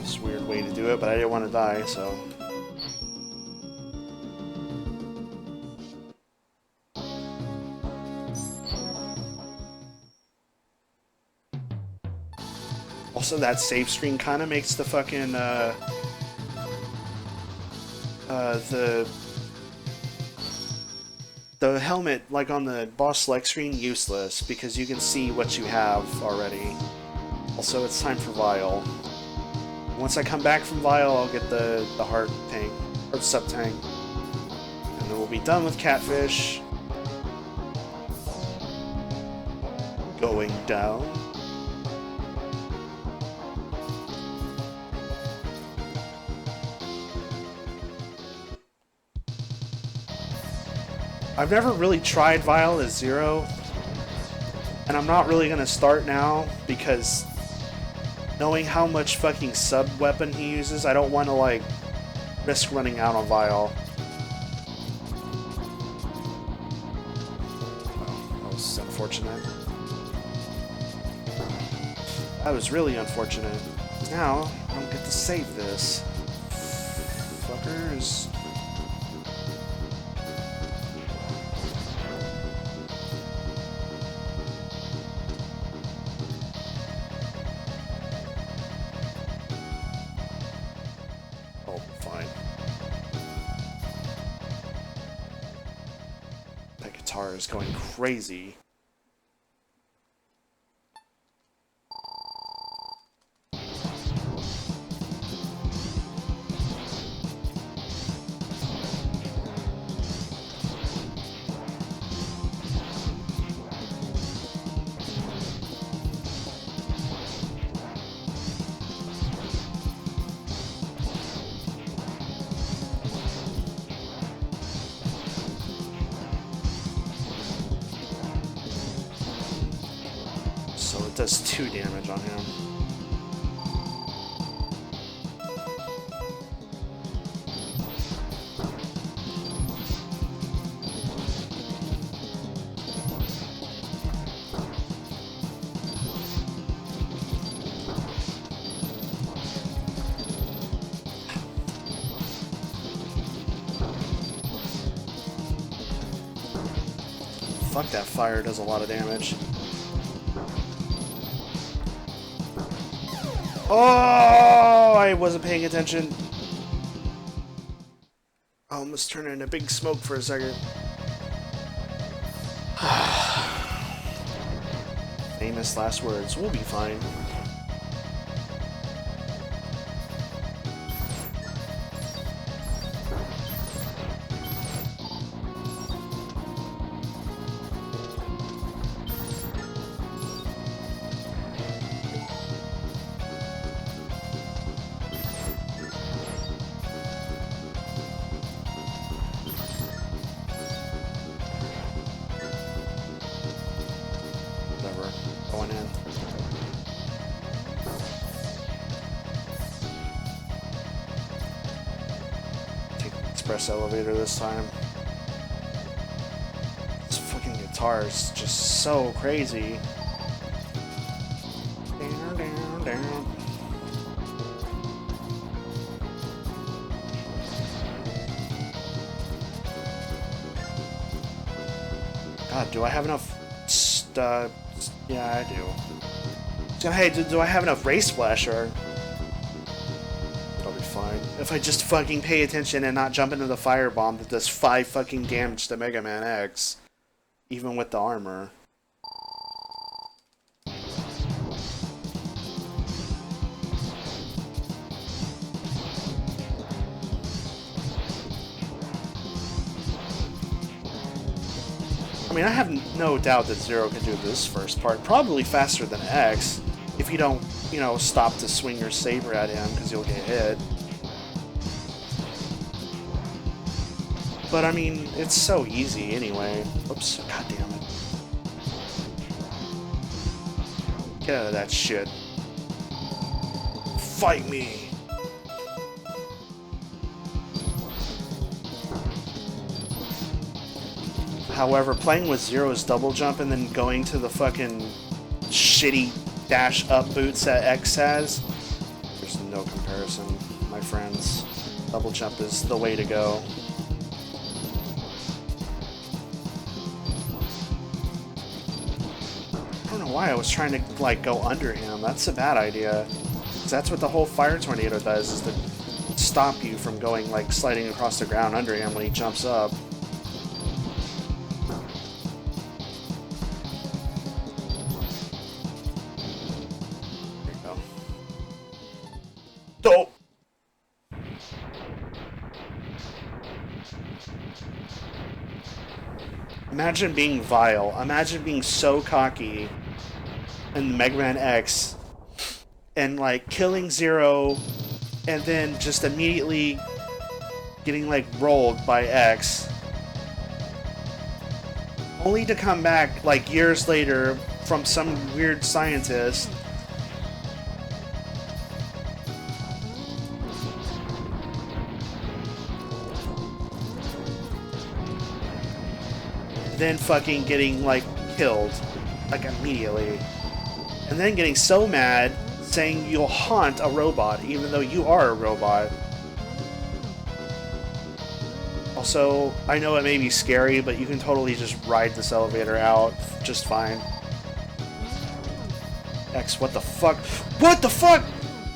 It's a weird way to do it, but I didn't want to die, so... Also, that save screen kind of makes the fucking, the helmet, like on the boss select screen, useless, because you can see what you have already. Also, it's time for Vial. Once I come back from Vial, I'll get the heart tank, or sub-tank. And then we'll be done with Catfish. Going down. I've never really tried Vial as Zero, and I'm not really gonna start now because knowing how much fucking sub-weapon he uses, I don't want to, like, risk running out on Vial. Oh, that was unfortunate. That was really unfortunate. Now, I don't get to save this. Fuckers. Is going crazy. Does 2 damage on him. Fuck, that fire does a lot of damage. Oh, I wasn't paying attention. I almost turned into big smoke for a second. Famous last words. We'll be fine. Going in. Take the express elevator this time. This fucking guitar is just so crazy. Down, down, down. God, do I have enough yeah, I do. So, hey, do I have enough Race Splasher? It'll be fine. If I just fucking pay attention and not jump into the firebomb that does 5 fucking damage to Mega Man X. Even with the armor. I mean, I have no doubt that Zero can do this first part probably faster than X if you don't, you know, stop to swing your saber at him because you'll get hit. But I mean, it's so easy anyway. Oops, god damn it. Get out of that shit. Fight me! However, playing with Zero's double jump and then going to the fucking shitty dash up boots that X has, there's no comparison, my friends. Double jump is the way to go. I don't know why I was trying to, like, go under him. That's a bad idea. 'Cause that's what the whole fire tornado does, is to stop you from going, like, sliding across the ground under him when he jumps up. There you go. Oh! Imagine being vile. Imagine being so cocky in Mega Man X and, like, killing Zero and then just immediately getting, like, rolled by X. Only to come back, like, years later from some weird scientist then fucking getting, like, killed, like, immediately. And then getting so mad, saying you'll haunt a robot, even though you are a robot. Also, I know it may be scary, but you can totally just ride this elevator out just fine. X, what the fuck? What the fuck?!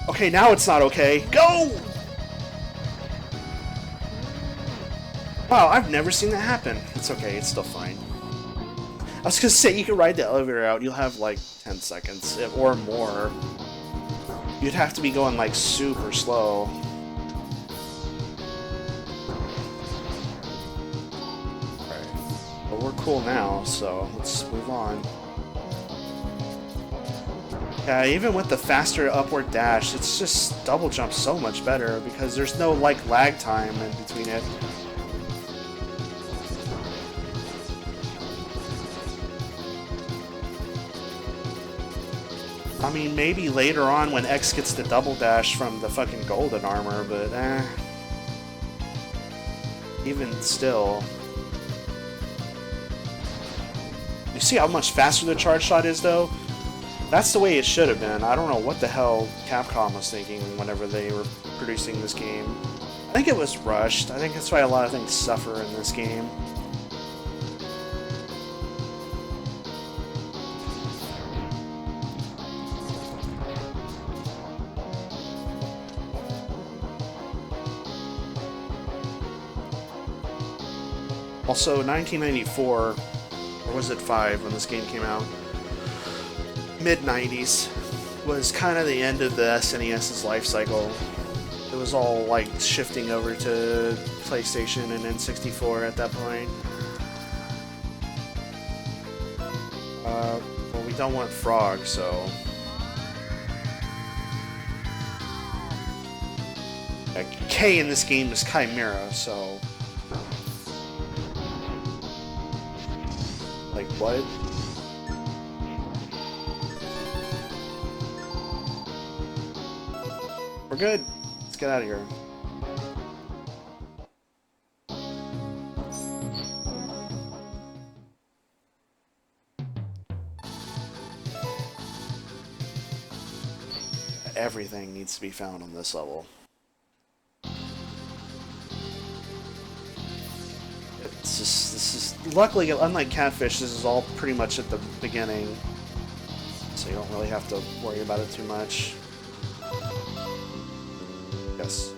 Okay, now it's not okay. Go! Wow, I've never seen that happen. It's okay, it's still fine. I was gonna say, you can ride the elevator out, you'll have like 10 seconds, or more. You'd have to be going like super slow. Alright. But we're cool now, so let's move on. Yeah, even with the faster upward dash, it's just double jump so much better because there's no like lag time in between it. I mean, maybe later on when X gets the double dash from the fucking golden armor, but even still. You see how much faster the charge shot is, though? That's the way it should have been. I don't know what the hell Capcom was thinking whenever they were producing this game. I think it was rushed. I think that's why a lot of things suffer in this game. Also, 1994, or was it 5 when this game came out? Mid-90s was kind of the end of the SNES's life cycle. It was all like shifting over to PlayStation and N64 at that point. Well, we don't want Frog, so... K in this game is Chimera, so... Like, what? We're good. Let's get out of here. Everything needs to be found on this level. It's just, this is, luckily, unlike Catfish, this is all pretty much at the beginning, so you don't really have to worry about it too much. Yes.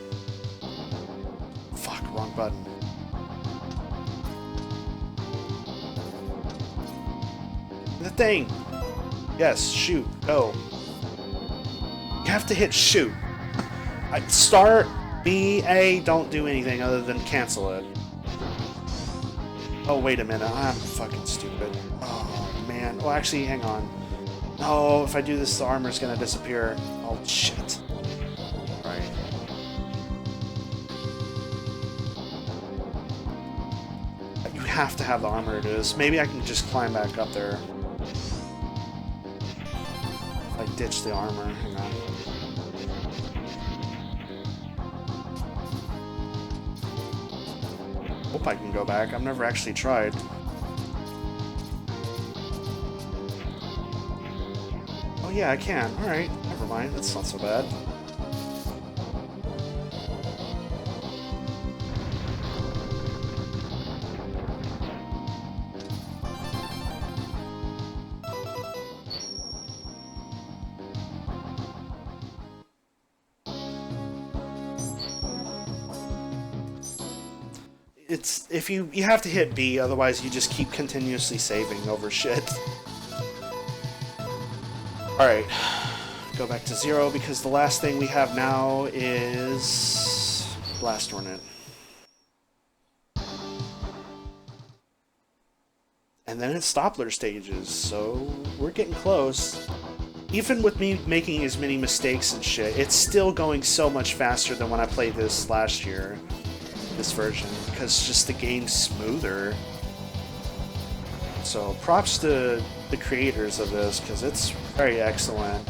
Fuck, wrong button. The thing! Yes, shoot, go. You have to hit shoot. Start, B, A, don't do anything other than cancel it. Oh, wait a minute, I'm fucking stupid. Oh, man. Oh, actually, hang on. No, if I do this, the armor's gonna disappear. Oh, shit. Right. You have to have the armor to do this. Maybe I can just climb back up there. If I ditch the armor, hang on. Hope I can go back. I've never actually tried. Oh yeah, I can. Alright, never mind. That's not so bad. it's if you have to hit B, otherwise you just keep continuously saving over shit. Alright, go back to 0 because the last thing we have now is Blast Hornet. And then it's Doppler stages, so we're getting close. Even with me making as many mistakes and shit, it's still going so much faster than when I played this last year, this version, because just the game's smoother. So props to the creators of this, because it's very excellent.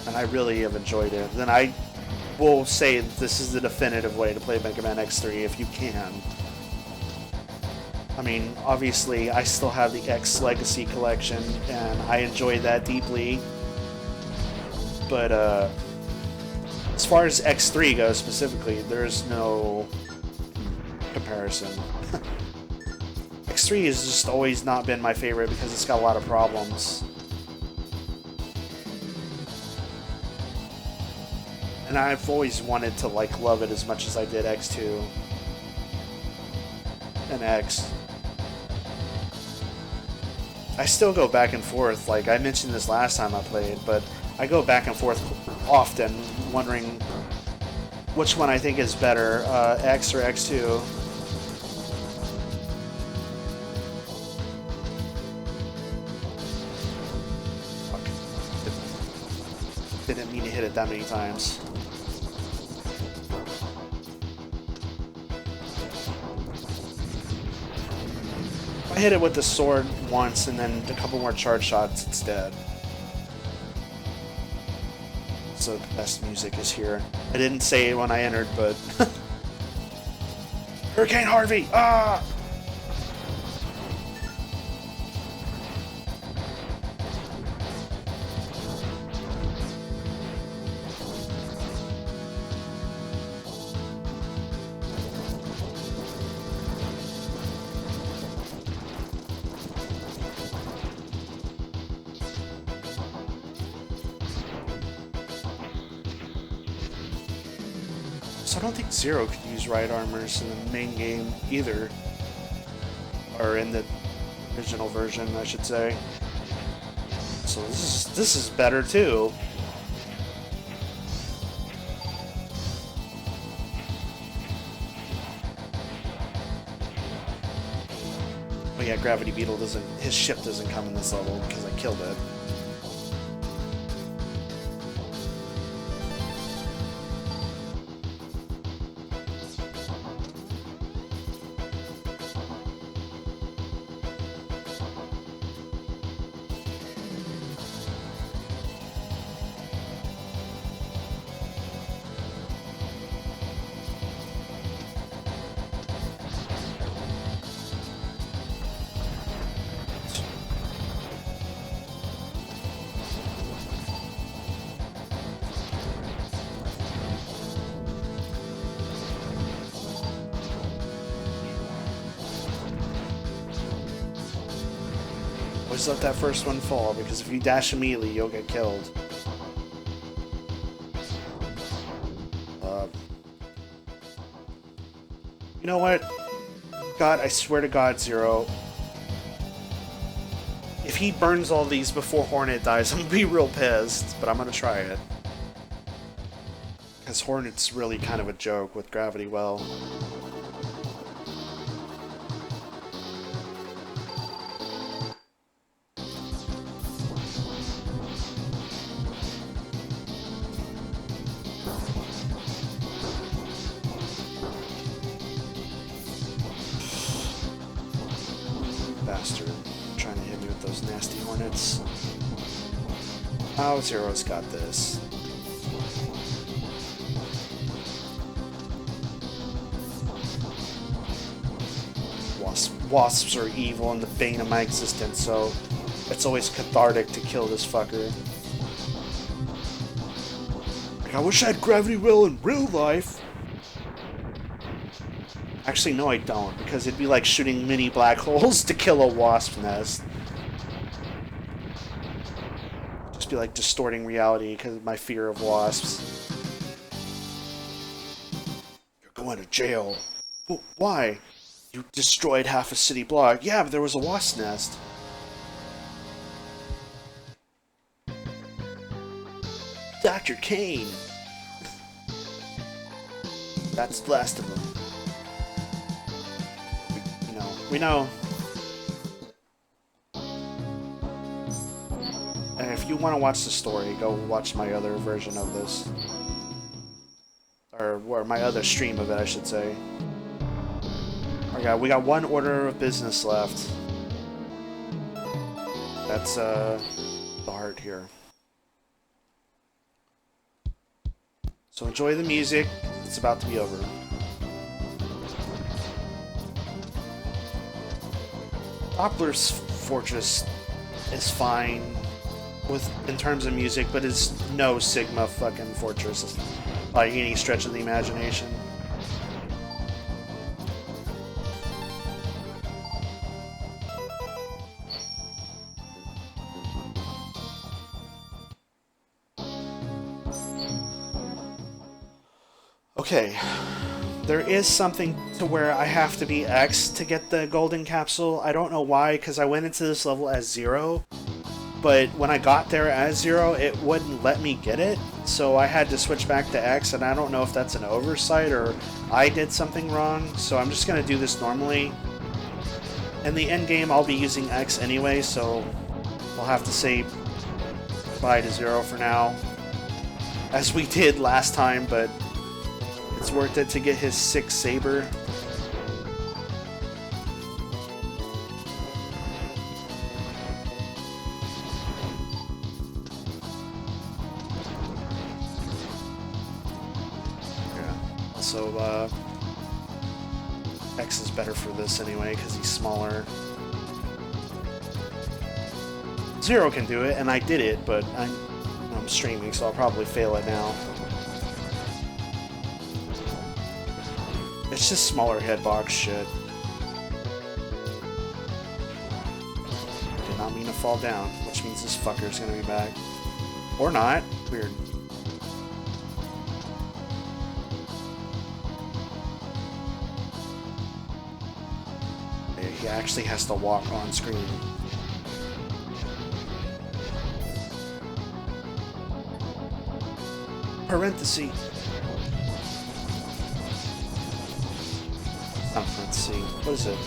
And I really have enjoyed it. Then I will say this is the definitive way to play Mega Man X3 if you can. I mean, obviously, I still have the X Legacy Collection, and I enjoy that deeply. But, as far as X3 goes specifically, there's no comparison. X3 has just always not been my favorite because it's got a lot of problems. And I've always wanted to, like, love it as much as I did X2 and X. I still go back and forth, like I mentioned this last time I played, but I go back and forth often, wondering which one I think is better, X or X2. Fuck. Didn't mean to hit it that many times. I hit it with the sword once and then a couple more charge shots, it's dead. So the best music is here. I didn't say it when I entered, but... Hurricane Harvey! Ah! So I don't think Zero could use right armors in the main game either. Or in the original version, I should say. So this is better too. Oh yeah, Gravity Beetle doesn't, his ship doesn't come in this level because I killed it. Always let that first one fall, because if you dash immediately, you'll get killed. You know what? God, I swear to God, Zero. If he burns all these before Hornet dies, I'm gonna be real pissed, but I'm gonna try it. Because Hornet's really kind of a joke with Gravity Well. Bastard. Trying to hit me with those nasty Hornets. Oh, Zero's got this. Wasps are evil and the bane of my existence, so it's always cathartic to kill this fucker. Like, I wish I had Gravity Well in real life. Actually, no, I don't, because it'd be like shooting mini black holes to kill a wasp nest. Just be like distorting reality because of my fear of wasps. You're going to jail. Why? You destroyed half a city block. Yeah, but there was a wasp nest. Dr. Kane! That's the last of them. We know. And if you want to watch the story, go watch my other version of this. Or my other stream of it, I should say. Okay, we got one order of business left. That's, the heart here. So enjoy the music. It's about to be over. Doppler's Fortress is fine in terms of music, but it's no Sigma fucking Fortress by any stretch of the imagination. Okay, there is something to where I have to be X to get the golden capsule. I don't know why, because I went into this level as 0, but when I got there as 0, it wouldn't let me get it, so I had to switch back to X, and I don't know if that's an oversight or I did something wrong, so I'm just going to do this normally. In the end game, I'll be using X anyway, so I'll have to say bye to 0 for now, as we did last time, but it's worth it to get his 6 saber. Yeah. Also, X is better for this anyway, because he's smaller. 0 can do it, and I did it, but I'm streaming, so I'll probably fail it now. It's just smaller headbox shit. Did not mean to fall down, which means this fucker's gonna be back. Or not. Weird. He actually has to walk on screen. Parenthesis. Let's see. What is it?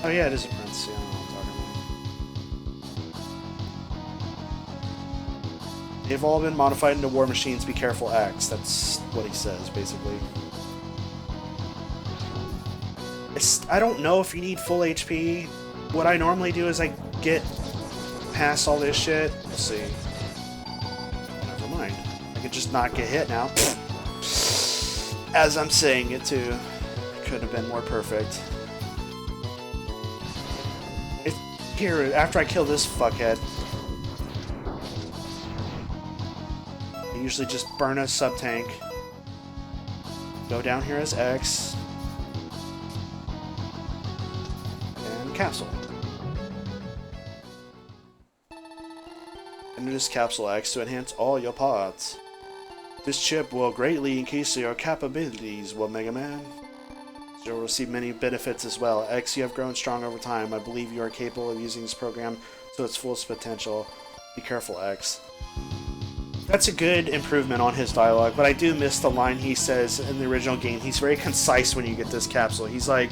Oh yeah, it is a parenthesis. I don't know what I'm talking about. They've all been modified into war machines. Be careful, X. That's what he says, basically. I don't know if you need full HP. What I normally do is I get past all this shit. We'll see. I could just not get hit now. As I'm saying it too. Could have been more perfect. Here, after I kill this fuckhead, I usually just burn a sub-tank. Go down here as X. And capsule. Use Capsule X to enhance all your parts. This chip will greatly increase your capabilities, Mega Man. You'll receive many benefits as well. X, you have grown strong over time. I believe you are capable of using this program to its fullest potential. Be careful, X. That's a good improvement on his dialogue, but I do miss the line he says in the original game. He's very concise when you get this capsule. He's like,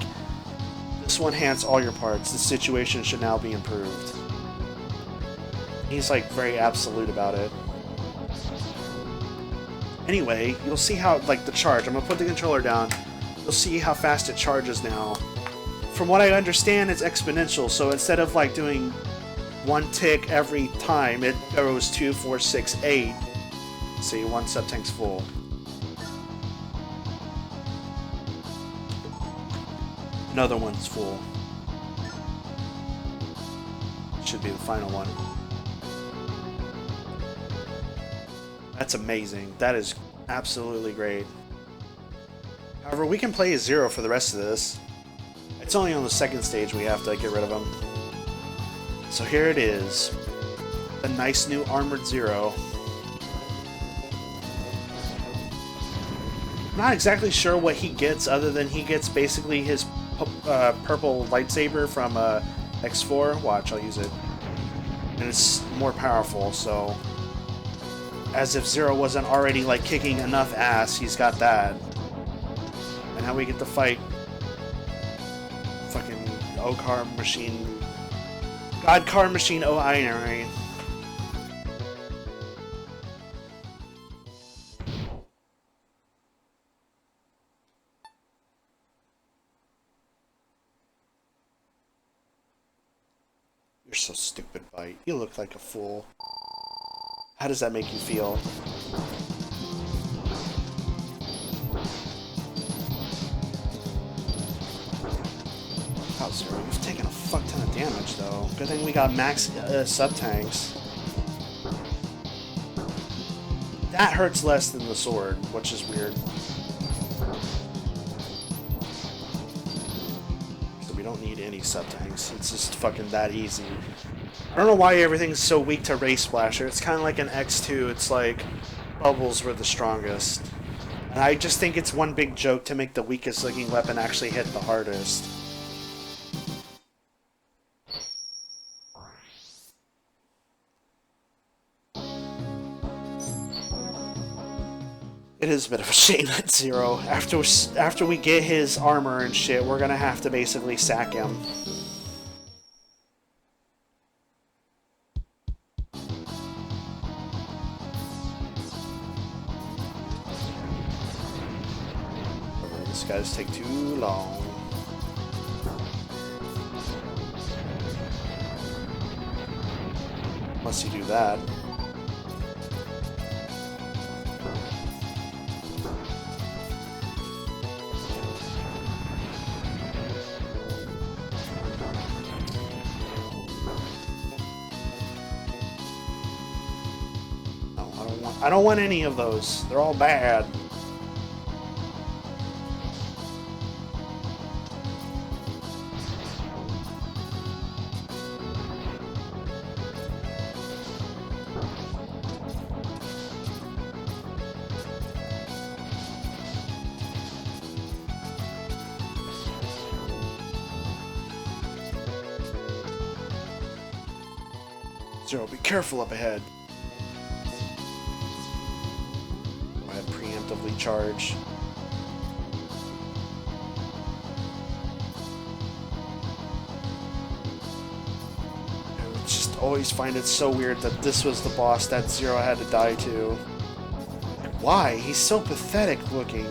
this will enhance all your parts. The situation should now be improved. He's like very absolute about it. Anyway, you'll see how, like, the charge. I'm gonna put the controller down. You'll see how fast it charges now. From what I understand, it's exponential, so instead of like doing 1 tick every time, it goes 2, 4, 6, 8. See, 1 sub-tank's full. Another one's full. Should be the final one. That's amazing. That is absolutely great. However, we can play as 0 for the rest of this. It's only on the second stage we have to get rid of him. So here it is. A nice new armored 0. I'm not exactly sure what he gets other than he gets basically his purple lightsaber from X4. Watch, I'll use it. And it's more powerful, so... As if Zero wasn't already, like, kicking enough ass, he's got that. And now we get to fight... fucking O-Car Machine... God Car Machine O-Inery. You're so stupid, Bite. You look like a fool. How does that make you feel? Wow, Zero, you've taken a fuck ton of damage, though. Good thing we got max sub-tanks. That hurts less than the sword, which is weird. So we don't need any sub-tanks. It's just fucking that easy. I don't know why everything's so weak to Ray Splasher. It's kind of like an X2. It's like bubbles were the strongest. And I just think it's one big joke to make the weakest looking weapon actually hit the hardest. It is a bit of a shame that Zero, after we get his armor and shit, we're gonna have to basically sack him. These guys take too long. Unless you do that. I don't want any of those. They're all bad. Zero, be careful up ahead. Preemptively charge. I just always find it so weird that this was the boss that Zero had to die to. Why? He's so pathetic looking.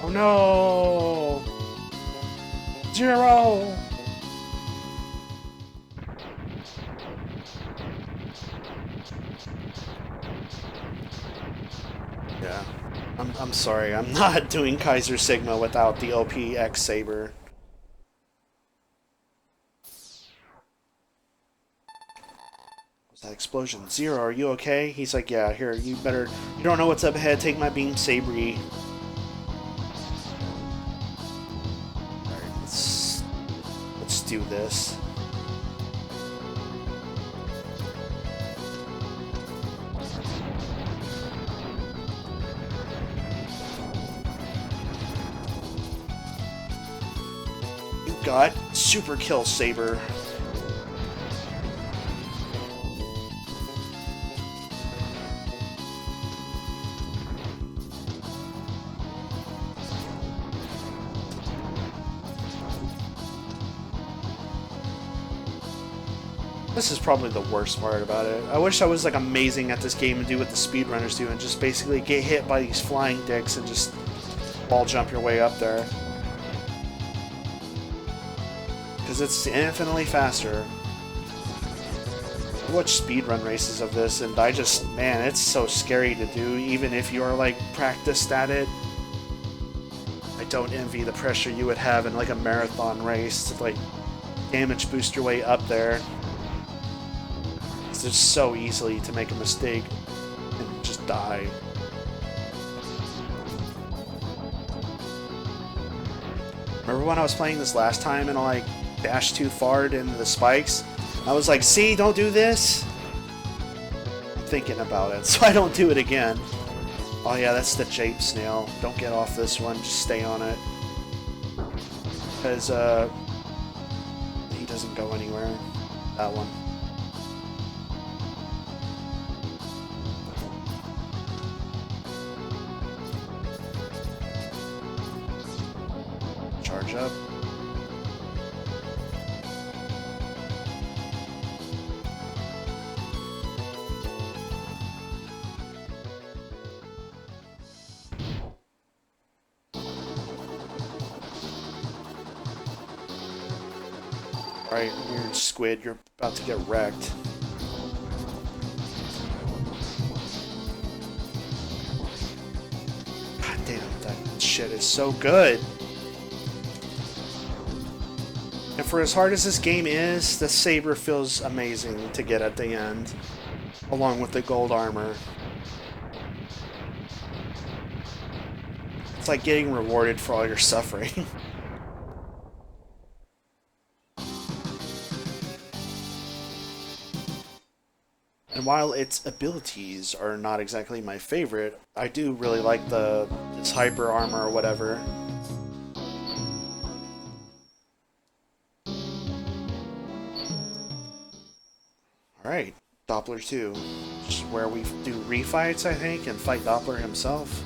Oh no! Zero! Yeah. I'm sorry, I'm not doing Kaiser Sigma without the OPX Saber. What's that explosion? Zero, are you okay? He's like, yeah, here, you don't know what's up ahead, take my beam Sabry. Alright, let's do this. Got super kill Saber. This is probably the worst part about it. I wish I was like amazing at this game and do what the speedrunners do and just basically get hit by these flying dicks and just wall jump your way up there. Because it's infinitely faster. I watch speedrun races of this, and man, it's so scary to do, even if you're, like, practiced at it. I don't envy the pressure you would have in, like, a marathon race to, like, damage boost your way up there. It's just so easily to make a mistake and just die. Remember when I was playing this last time and I, like, dashed too far into the spikes? I was like, see, don't do this. I'm thinking about it, so I don't do it again. Oh yeah, that's the Jape Snail. Don't get off this one, just stay on it. Because, he doesn't go anywhere. That one. Charge up. Alright, weird squid, you're about to get wrecked. God damn, that shit is so good. And for as hard as this game is, the saber feels amazing to get at the end, along with the gold armor. It's like getting rewarded for all your suffering. And while its abilities are not exactly my favorite, I do really like its hyper armor or whatever. Alright, Doppler 2. Which is where we do refights, I think, and fight Doppler himself.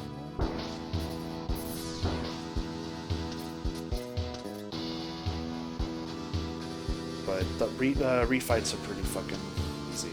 But the refights are pretty fucking easy.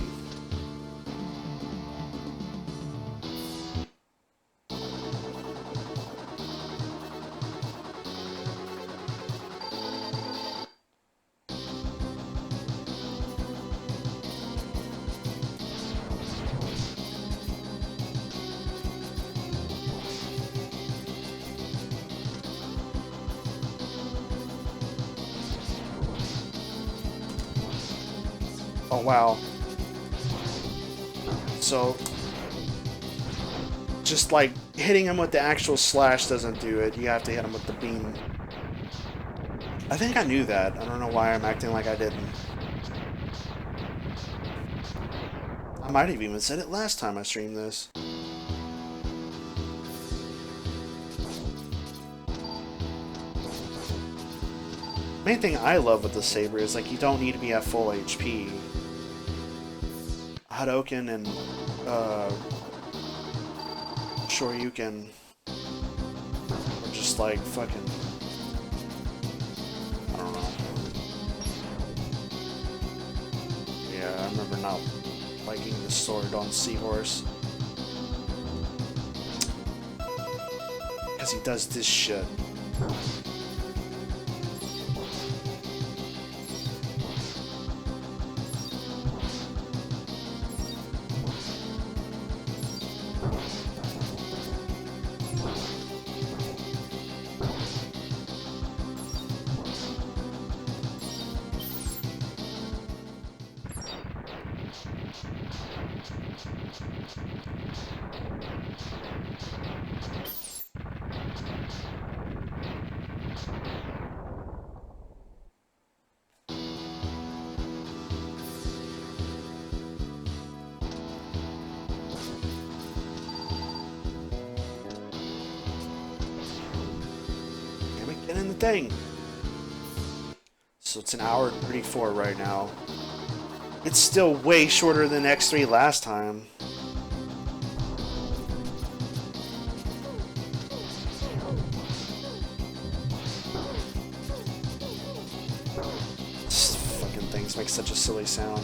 Oh wow. So, just like hitting him with the actual slash doesn't do it. You have to hit him with the beam. I think I knew that. I don't know why I'm acting like I didn't. I might have even said it last time I streamed this. Main thing I love with the saber is like you don't need to be at full HP. Hadouken and Shoryuken are just like fucking, I don't know. Yeah, I remember not liking the sword on Seahorse. Because he does this shit. Get in the thing. So it's an hour 34 right now. It's still way shorter than X3 last time. These fucking things make such a silly sound.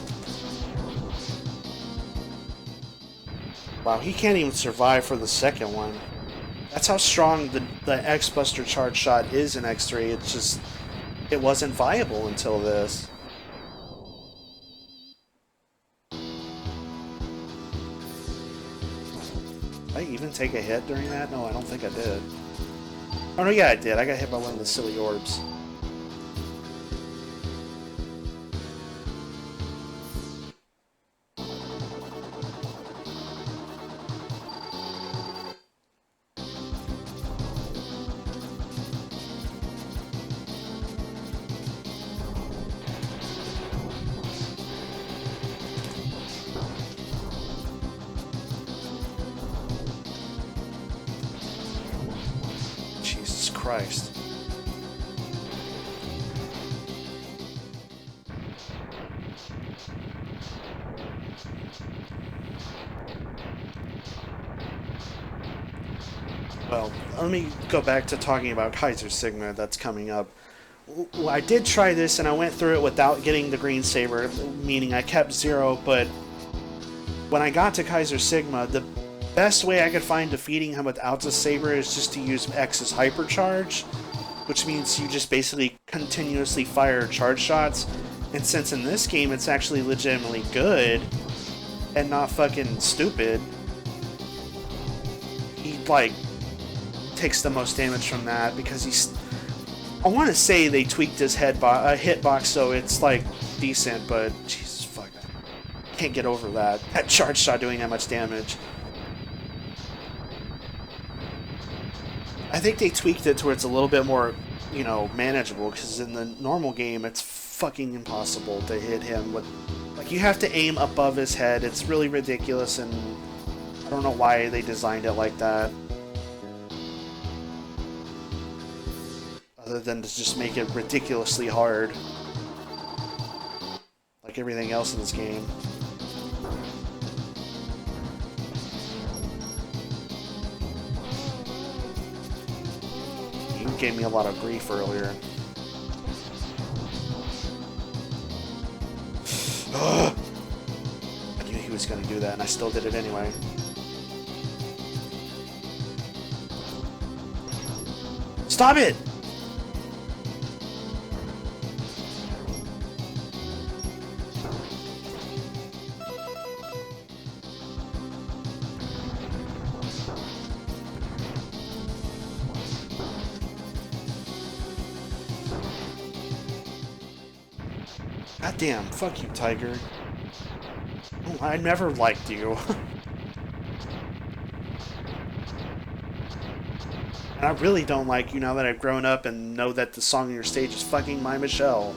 Wow, he can't even survive for the second one. That's how strong the X-Buster charge shot is in X3. It's just, it wasn't viable until this. Did I even take a hit during that? No, I don't think I did. Oh no, yeah, I did. I got hit by one of the silly orbs. Christ. Well, let me go back to talking about Kaiser Sigma that's coming up. Well, I did try this and I went through it without getting the green saber, meaning I kept 0, but when I got to Kaiser Sigma, the best way I could find defeating him without the saber is just to use X's hypercharge, which means you just basically continuously fire charge shots. And since in this game it's actually legitimately good and not fucking stupid, he like takes the most damage from that because he's. I want to say they tweaked his hitbox so it's like decent, but Jesus fuck, I can't get over that charge shot doing that much damage. I think they tweaked it to where it's a little bit more, you know, manageable, because in the normal game it's fucking impossible to hit him with, like, you have to aim above his head. It's really ridiculous, and I don't know why they designed it like that. Other than to just make it ridiculously hard. Like everything else in this game. You gave me a lot of grief earlier. Ugh. I knew he was going to do that, and I still did it anyway. Stop it! God damn, fuck you, Tiger. Oh, I never liked you. And I really don't like you now that I've grown up and know that the song on your stage is fucking My Michelle.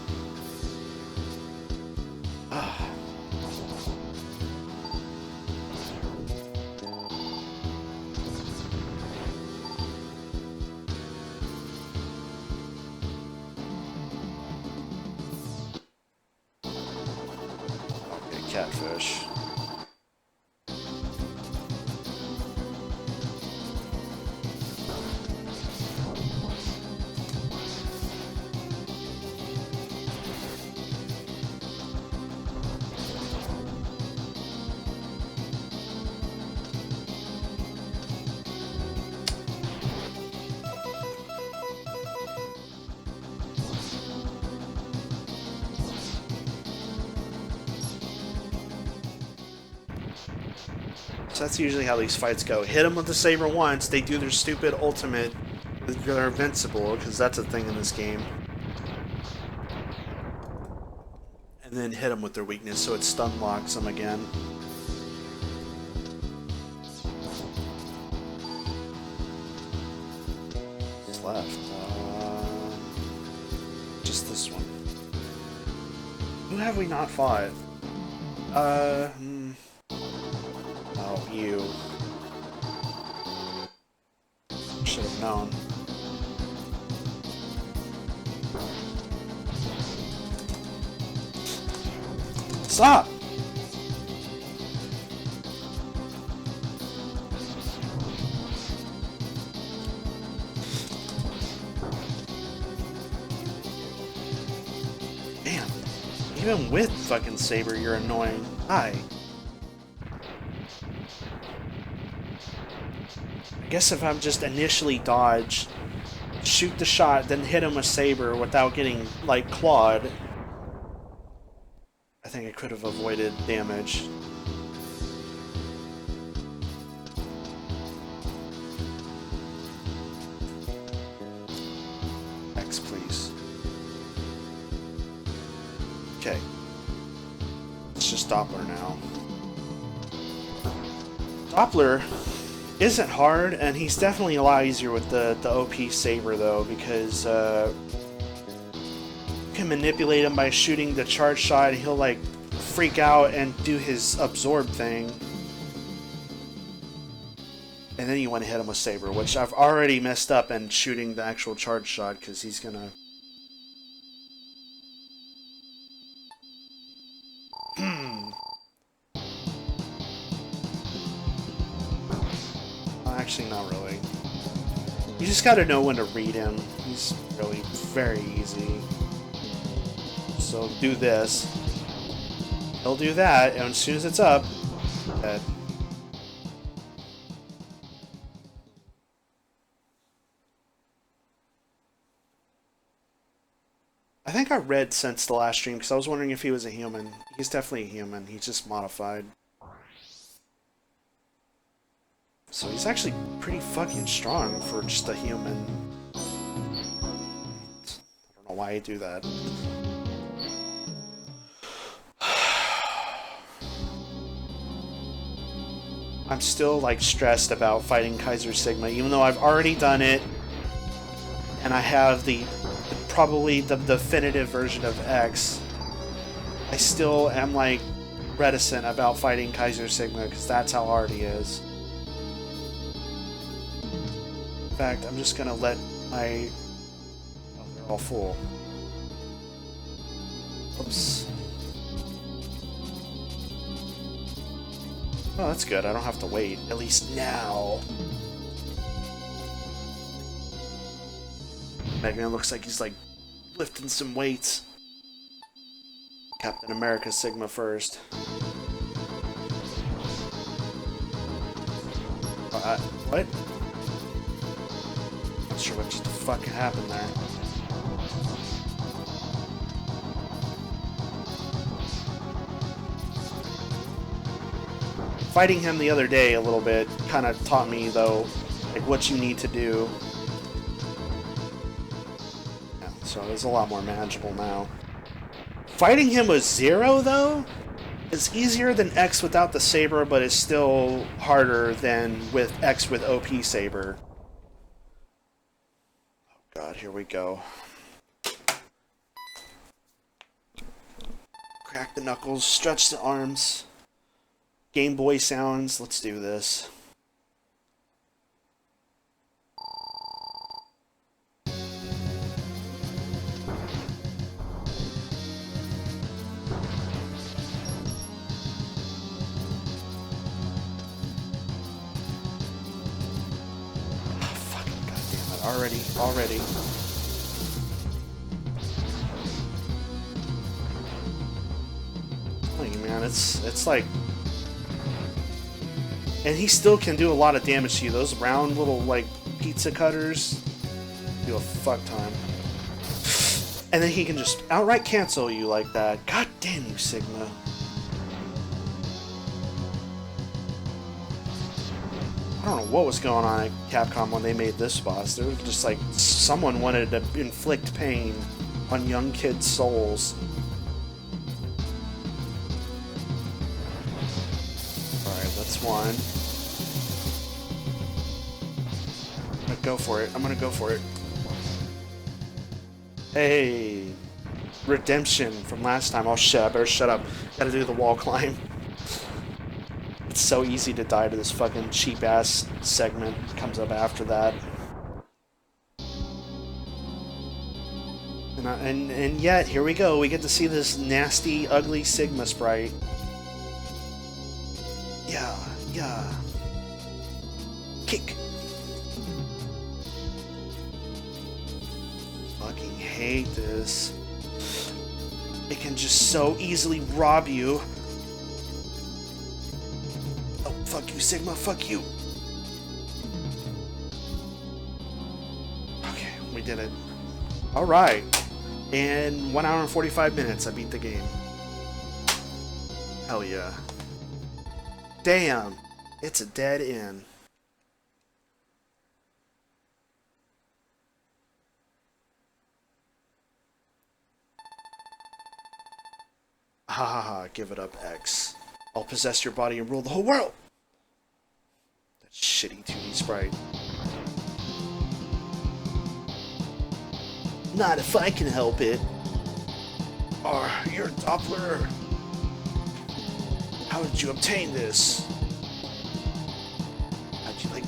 Catfish. So that's usually how these fights go. Hit them with the saber once, they do their stupid ultimate, they're invincible, because that's a thing in this game. And then hit them with their weakness, so it stun locks them again. What's left? Just this one. Who have we not fought? Oh, you. Should have known. Stop! Damn. Even with fucking Saber, you're annoying. Hi. I guess if I'm just initially dodge, shoot the shot, then hit him with Saber without getting, like, clawed, I think I could have avoided damage. X, please. Okay. It's just Doppler now. Doppler isn't hard, and he's definitely a lot easier with the OP Saber, though, because you can manipulate him by shooting the charge shot, and he'll, like, freak out and do his absorb thing. And then you want to hit him with Saber, which I've already messed up and shooting the actual charge shot because he's gonna... Actually, not really. You just gotta know when to read him. He's really very easy. So do this. He'll do that, and as soon as it's up, dead. I think I read since the last stream because I was wondering if he was a human. He's definitely a human. He's just modified. So he's actually pretty fucking strong for just a human. I don't know why I do that. I'm still like stressed about fighting Kaiser Sigma, even though I've already done it, and I have probably the definitive version of X. I still am like reticent about fighting Kaiser Sigma because that's how hard he is. In fact, I'm just gonna let my... Oh, they're all full. Oops. Oh, that's good. I don't have to wait. At least now. Megman looks like he's like lifting some weights. Captain America Sigma first. What? Not sure what just the fuck happened there. Fighting him the other day a little bit kind of taught me, though, like what you need to do. Yeah, so it's a lot more manageable now. Fighting him with Zero, though, is easier than X without the Saber, but is still harder than with X with OP Saber. Oh god, here we go. Crack the knuckles, stretch the arms. Game Boy sounds, let's do this. Fucking goddamn it, already. Like, man, it's like... And he still can do a lot of damage to you. Those round little, like, pizza cutters do a fuck ton. And then he can just outright cancel you like that. God damn you, Sigma. I don't know what was going on at Capcom when they made this boss. They were just like, someone wanted to inflict pain on young kids' souls. Alright, that's one. I'm gonna go for it. Hey! Redemption from last time. Oh shit, I better shut up. Gotta do the wall climb. It's so easy to die to this fucking cheap-ass segment. Comes up after that. And yet, here we go. We get to see this nasty, ugly Sigma sprite. Yeah. Kick. Fucking hate this. It can just so easily rob you. Oh, fuck you, Sigma, fuck you. Okay, we did it. Alright. In 1 hour and 45 minutes, I beat the game. Hell yeah. Damn, it's a dead end. Ha ha ha, give it up, X. I'll possess your body and rule the whole world! That shitty 2D sprite. Not if I can help it. Or your Doppler. How did you obtain this?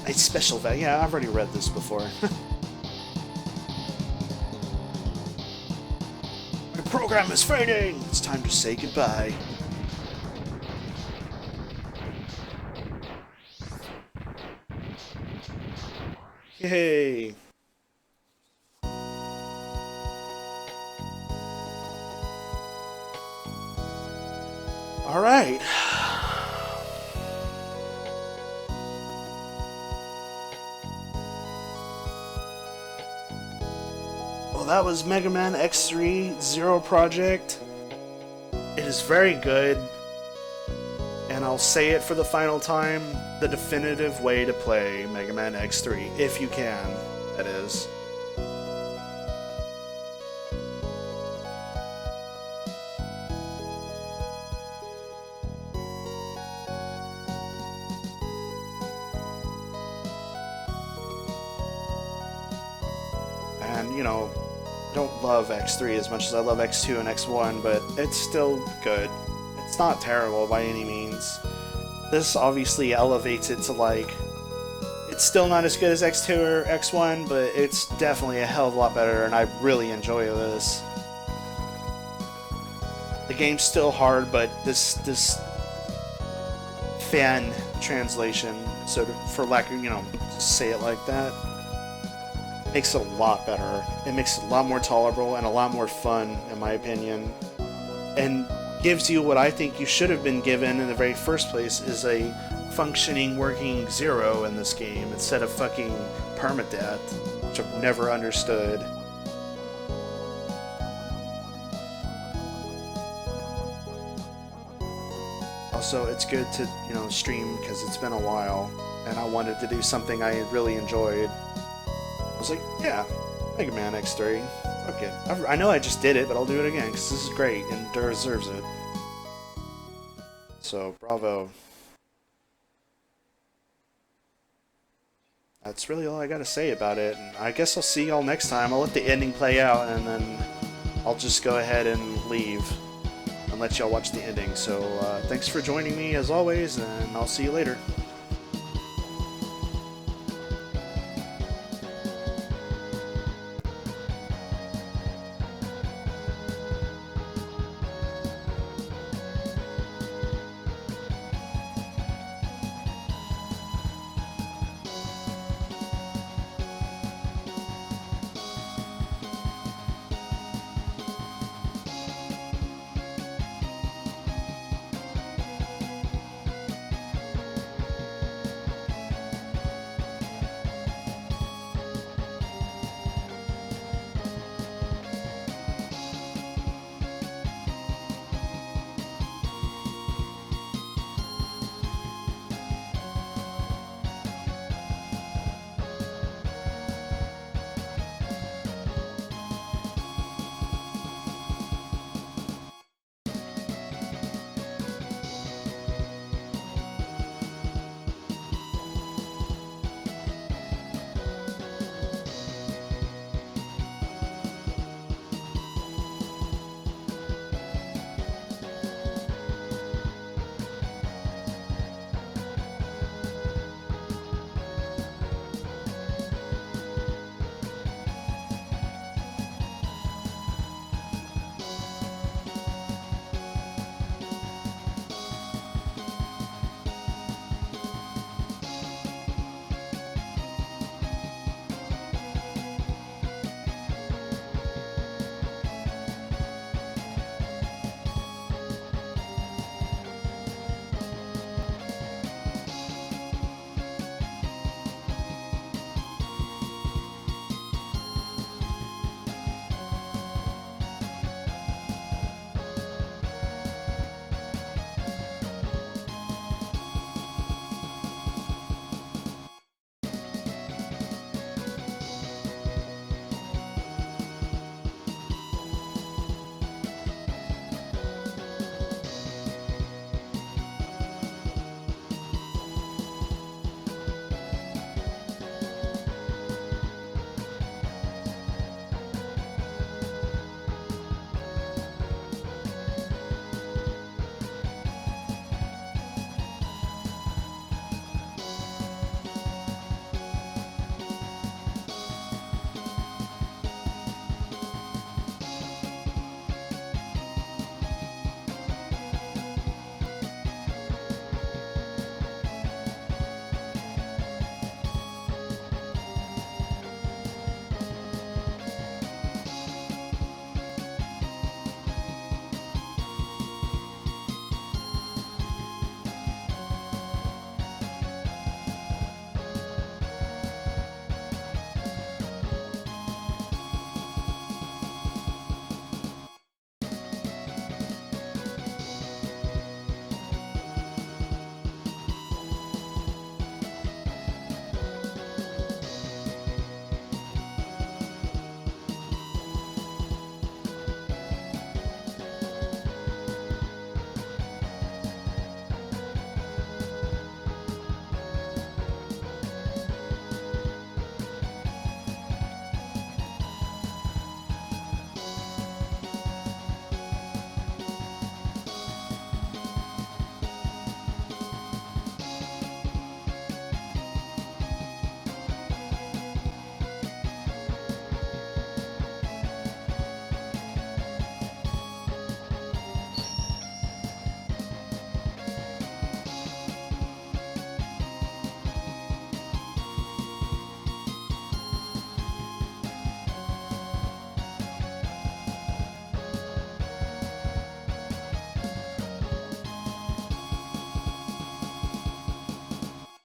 It's special value. Yeah, I've already read this before. My program is fading! It's time to say goodbye. Yay! Alright. Well, that was Mega Man X3 Zero Project. It is very good. And I'll say it for the final time, the definitive way to play Mega Man X3, if you can, that is. And, you know, I don't love X3 as much as I love X2 and X1, but it's still good. It's not terrible by any means. This obviously elevates it to, like, it's still not as good as X2 or X1, but it's definitely a hell of a lot better, and I really enjoy this. The game's still hard, but this fan translation, so for lack of, you know, say it like that, makes it a lot better. It makes it a lot more tolerable and a lot more fun, in my opinion. And gives you what I think you should have been given in the very first place, is a functioning, working Zero in this game, instead of fucking permadeath, which I've never understood. Also, it's good to, you know, stream, because it's been a while, and I wanted to do something I really enjoyed. I was like, yeah, Mega Man X3. Fuck it. I know I just did it, but I'll do it again, because this is great, and it deserves it. So, bravo. That's really all I gotta say about it, and I guess I'll see y'all next time. I'll let the ending play out, and then I'll just go ahead and leave and let y'all watch the ending. So, thanks for joining me, as always, and I'll see you later.